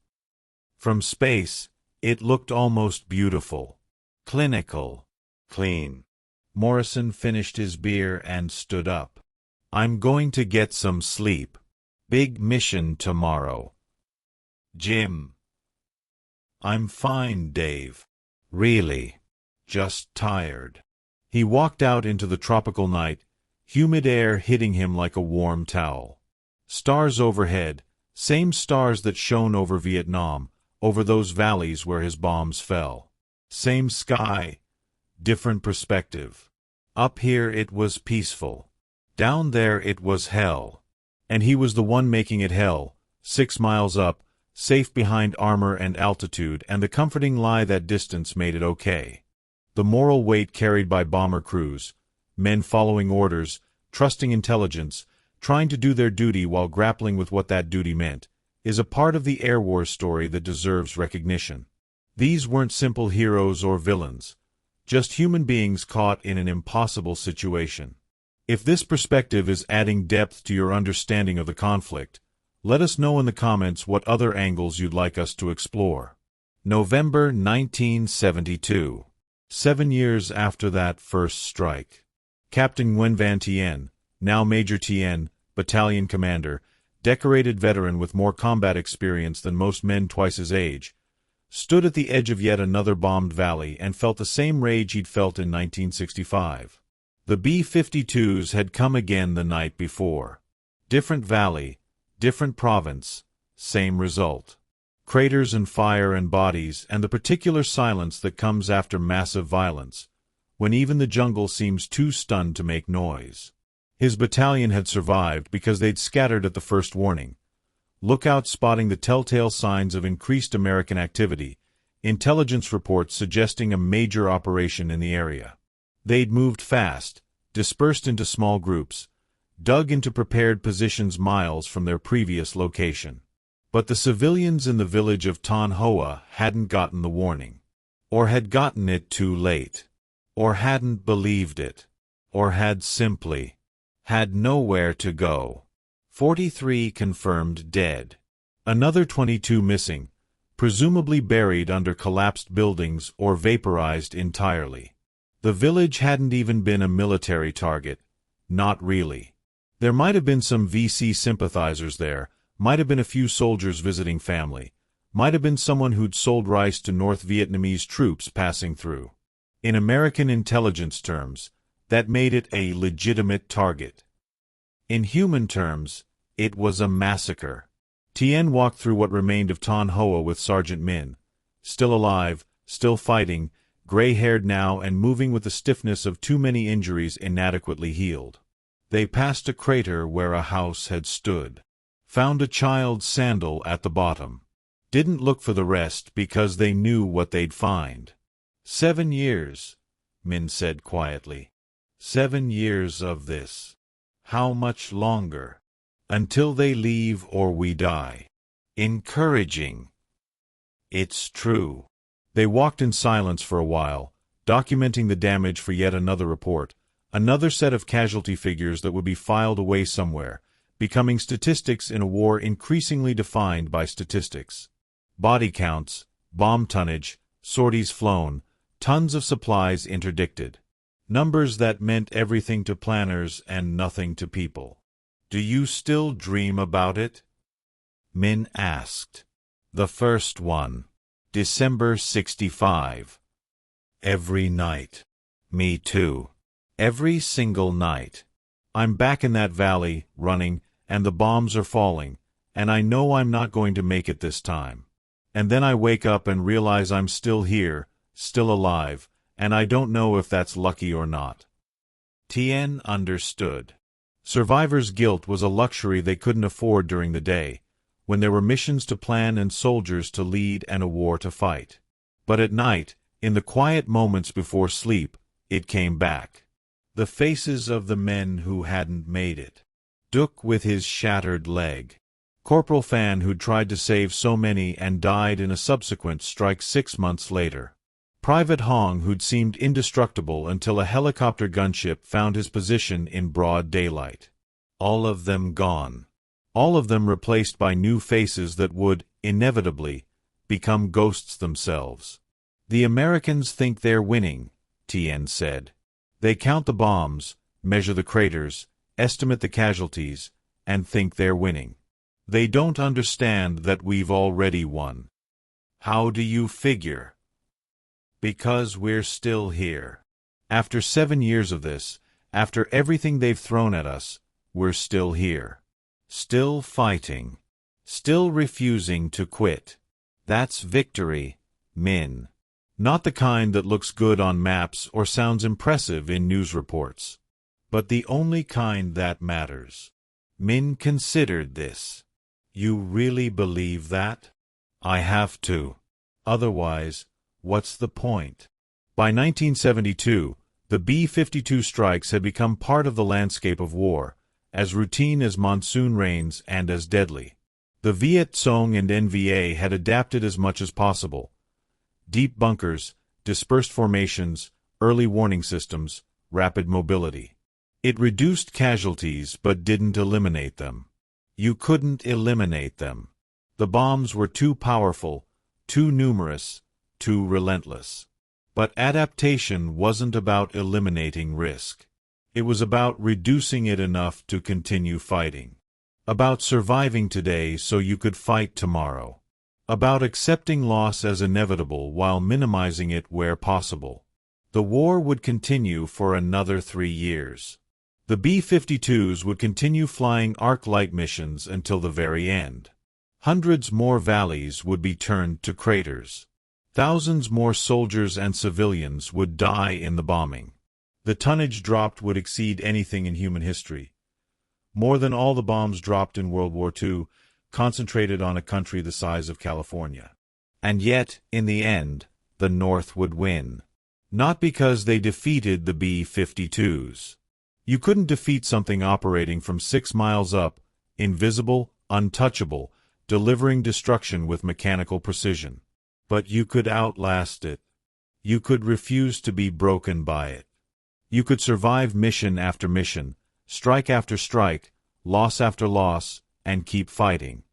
From space, it looked almost beautiful. Clinical. Clean. Morrison finished his beer and stood up. I'm going to get some sleep. Big mission tomorrow. Jim. I'm fine, Dave. Really. Just tired. He walked out into the tropical night, humid air hitting him like a warm towel. Stars overhead, same stars that shone over Vietnam, over those valleys where his bombs fell. Same sky, different perspective. Up here it was peaceful. Down there it was hell. And he was the one making it hell, 6 miles up, safe behind armor and altitude, and the comforting lie that distance made it okay. The moral weight carried by bomber crews, men following orders, trusting intelligence, trying to do their duty while grappling with what that duty meant, is a part of the Air War story that deserves recognition. These weren't simple heroes or villains, just human beings caught in an impossible situation. If this perspective is adding depth to your understanding of the conflict, let us know in the comments what other angles you'd like us to explore. November 1972. 7 years after that first strike. Captain Nguyen Van Tien, now Major Tien, battalion commander, decorated veteran with more combat experience than most men twice his age, stood at the edge of yet another bombed valley and felt the same rage he'd felt in 1965. The B-52s had come again the night before. Different valley, different province, same result. Craters and fire and bodies and the particular silence that comes after massive violence, when even the jungle seems too stunned to make noise. His battalion had survived because they'd scattered at the first warning. Lookouts spotting the telltale signs of increased American activity, intelligence reports suggesting a major operation in the area. They'd moved fast, dispersed into small groups, dug into prepared positions miles from their previous location. But the civilians in the village of Ton Hoa hadn't gotten the warning. Or had gotten it too late. Or hadn't believed it. Or had simply had nowhere to go. 43 confirmed dead. Another 22 missing, presumably buried under collapsed buildings or vaporized entirely. The village hadn't even been a military target. Not really. There might have been some VC sympathizers there, might have been a few soldiers visiting family, might have been someone who'd sold rice to North Vietnamese troops passing through. In American intelligence terms, that made it a legitimate target. In human terms, it was a massacre. Tien walked through what remained of Ton Hoa with Sergeant Min, still alive, still fighting, gray-haired now and moving with the stiffness of too many injuries inadequately healed. They passed a crater where a house had stood. Found a child's sandal at the bottom. Didn't look for the rest because they knew what they'd find. 7 years, Min said quietly. 7 years of this. How much longer? Until they leave or we die. Encouraging. It's true. They walked in silence for a while, documenting the damage for yet another report, another set of casualty figures that would be filed away somewhere, becoming statistics in a war increasingly defined by statistics. Body counts, bomb tonnage, sorties flown, tons of supplies interdicted. Numbers that meant everything to planners and nothing to people. Do you still dream about it? Min asked. The first one. December 65. Every night. Me too. Every single night. I'm back in that valley, running, and the bombs are falling, and I know I'm not going to make it this time. And then I wake up and realize I'm still here, still alive, and I don't know if that's lucky or not." Tien understood. Survivor's guilt was a luxury they couldn't afford during the day, when there were missions to plan and soldiers to lead and a war to fight. But at night, in the quiet moments before sleep, it came back. The faces of the men who hadn't made it. Duc with his shattered leg. Corporal Fan who'd tried to save so many and died in a subsequent strike 6 months later. Private Hong who'd seemed indestructible until a helicopter gunship found his position in broad daylight. All of them gone. All of them replaced by new faces that would, inevitably, become ghosts themselves. "The Americans think they're winning," Tien said. "They count the bombs, measure the craters, estimate the casualties, and think they're winning. They don't understand that we've already won." "How do you figure?" "Because we're still here. After 7 years of this, after everything they've thrown at us, we're still here. Still fighting. Still refusing to quit. That's victory, Min. Not the kind that looks good on maps or sounds impressive in news reports. But the only kind that matters." Min considered this. "You really believe that?" "I have to. Otherwise, what's the point?" By 1972, the B-52 strikes had become part of the landscape of war, as routine as monsoon rains and as deadly. The Viet Cong and NVA had adapted as much as possible. Deep bunkers, dispersed formations, early warning systems, rapid mobility. It reduced casualties but didn't eliminate them. You couldn't eliminate them. The bombs were too powerful, too numerous, too relentless. But adaptation wasn't about eliminating risk. It was about reducing it enough to continue fighting. About surviving today so you could fight tomorrow. About accepting loss as inevitable while minimizing it where possible. The war would continue for another 3 years. The B-52s would continue flying arc-light missions until the very end. Hundreds more valleys would be turned to craters. Thousands more soldiers and civilians would die in the bombing. The tonnage dropped would exceed anything in human history. More than all the bombs dropped in World War II, concentrated on a country the size of California. And yet, in the end, the North would win. Not because they defeated the B-52s. You couldn't defeat something operating from 6 miles up, invisible, untouchable, delivering destruction with mechanical precision. But you could outlast it. You could refuse to be broken by it. You could survive mission after mission, strike after strike, loss after loss, and keep fighting.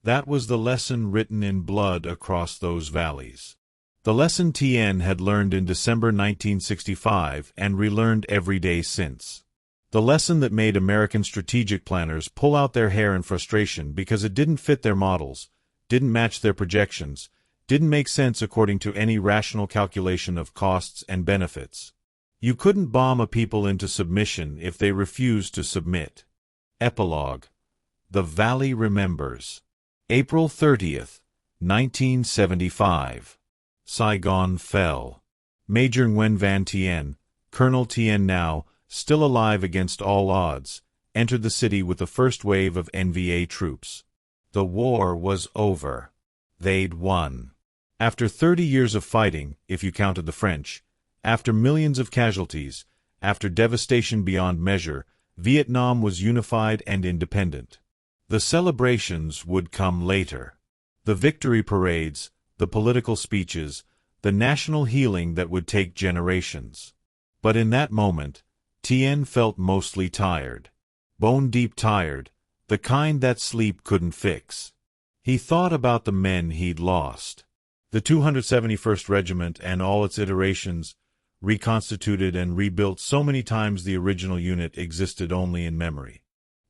That was the lesson written in blood across those valleys. The lesson Tien had learned in December 1965 and relearned every day since. The lesson that made American strategic planners pull out their hair in frustration because it didn't fit their models, didn't match their projections, didn't make sense according to any rational calculation of costs and benefits. You couldn't bomb a people into submission if they refused to submit. Epilogue. The Valley Remembers. April 30th, 1975. Saigon fell. Major Nguyen Van Tien, Colonel Tien now, still alive against all odds, entered the city with the first wave of NVA troops. The war was over. They'd won. After 30 years of fighting, if you counted the French, after millions of casualties, after devastation beyond measure, Vietnam was unified and independent. The celebrations would come later. The victory parades, the political speeches, the national healing that would take generations. But in that moment, Tien felt mostly tired. Bone-deep tired, the kind that sleep couldn't fix. He thought about the men he'd lost. The 271st Regiment and all its iterations, reconstituted and rebuilt so many times the original unit existed only in memory.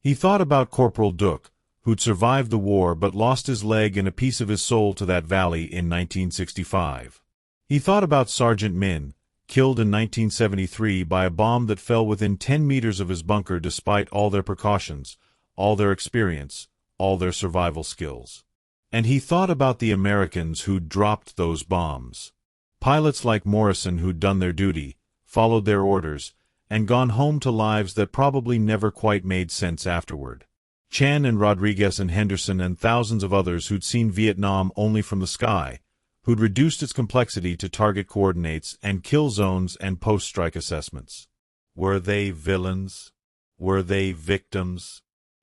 He thought about Corporal Duc, who'd survived the war but lost his leg and a piece of his soul to that valley in 1965. He thought about Sergeant Min, killed in 1973 by a bomb that fell within 10 meters of his bunker despite all their precautions, all their experience, all their survival skills. And he thought about the Americans who'd dropped those bombs. Pilots like Morrison who'd done their duty, followed their orders, and gone home to lives that probably never quite made sense afterward. Chan and Rodriguez and Henderson and thousands of others who'd seen Vietnam only from the sky, who'd reduced its complexity to target coordinates and kill zones and post-strike assessments. Were they villains? Were they victims?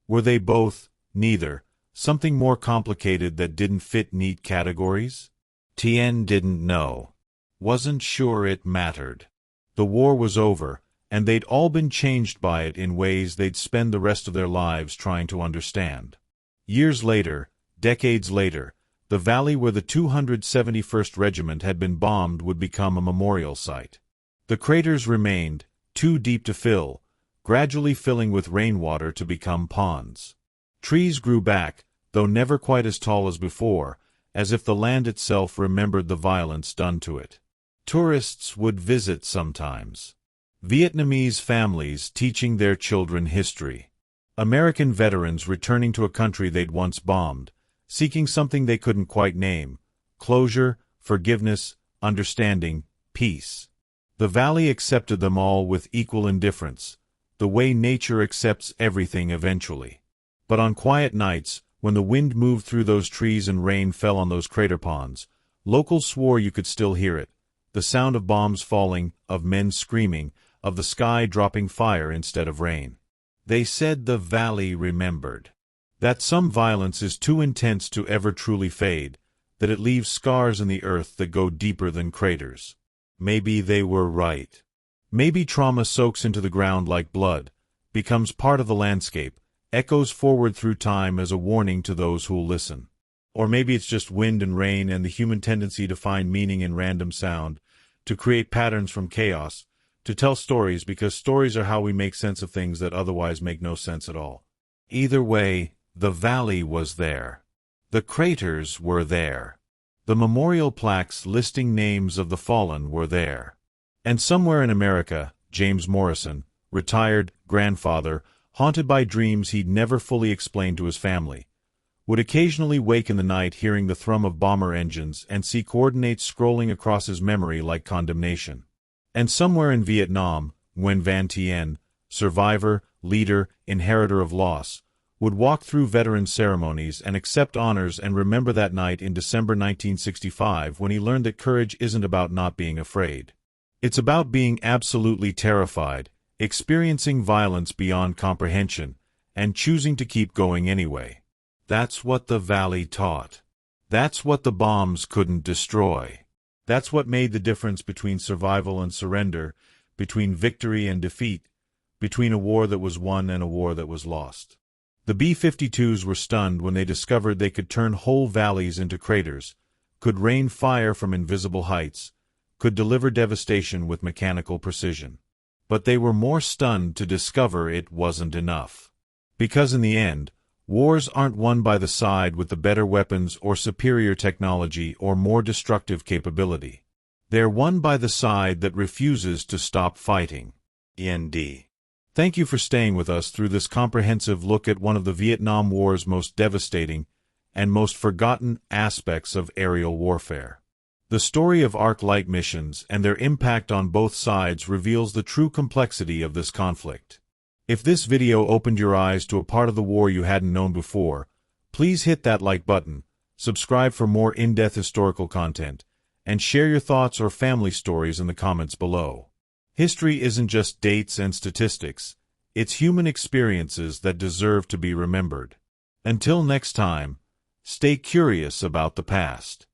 Were they both? Neither. Something more complicated that didn't fit neat categories? Tien didn't know. Wasn't sure it mattered. The war was over, and they'd all been changed by it in ways they'd spend the rest of their lives trying to understand. Years later, decades later, the valley where the 271st Regiment had been bombed would become a memorial site. The craters remained, too deep to fill, gradually filling with rainwater to become ponds. Trees grew back, though never quite as tall as before, as if the land itself remembered the violence done to it. Tourists would visit sometimes. Vietnamese families teaching their children history. American veterans returning to a country they'd once bombed, seeking something they couldn't quite name: closure, forgiveness, understanding, peace. The valley accepted them all with equal indifference, the way nature accepts everything eventually. But on quiet nights, when the wind moved through those trees and rain fell on those crater ponds, locals swore you could still hear it: the sound of bombs falling, of men screaming, of the sky dropping fire instead of rain. They said the valley remembered. That some violence is too intense to ever truly fade, that it leaves scars in the earth that go deeper than craters. Maybe they were right. Maybe trauma soaks into the ground like blood, becomes part of the landscape, echoes forward through time as a warning to those who'll listen. Or maybe it's just wind and rain and the human tendency to find meaning in random sound, to create patterns from chaos, to tell stories because stories are how we make sense of things that otherwise make no sense at all. Either way, the valley was there. The craters were there. The memorial plaques listing names of the fallen were there. And somewhere in America, James Morrison, retired, grandfather, haunted by dreams he'd never fully explained to his family, would occasionally wake in the night hearing the thrum of bomber engines and see coordinates scrolling across his memory like condemnation. And somewhere in Vietnam, Nguyen Van Tien, survivor, leader, inheritor of loss, would walk through veteran ceremonies and accept honors and remember that night in December 1965 when he learned that courage isn't about not being afraid. It's about being absolutely terrified, experiencing violence beyond comprehension, and choosing to keep going anyway. That's what the valley taught. That's what the bombs couldn't destroy. That's what made the difference between survival and surrender, between victory and defeat, between a war that was won and a war that was lost. The B-52s were stunned when they discovered they could turn whole valleys into craters, could rain fire from invisible heights, could deliver devastation with mechanical precision. But they were more stunned to discover it wasn't enough. Because in the end, wars aren't won by the side with the better weapons or superior technology or more destructive capability. They're won by the side that refuses to stop fighting. END. Thank you for staying with us through this comprehensive look at one of the Vietnam War's most devastating and most forgotten aspects of aerial warfare. The story of arc-light missions and their impact on both sides reveals the true complexity of this conflict. If this video opened your eyes to a part of the war you hadn't known before, please hit that like button, subscribe for more in-depth historical content, and share your thoughts or family stories in the comments below. History isn't just dates and statistics, it's human experiences that deserve to be remembered. Until next time, stay curious about the past.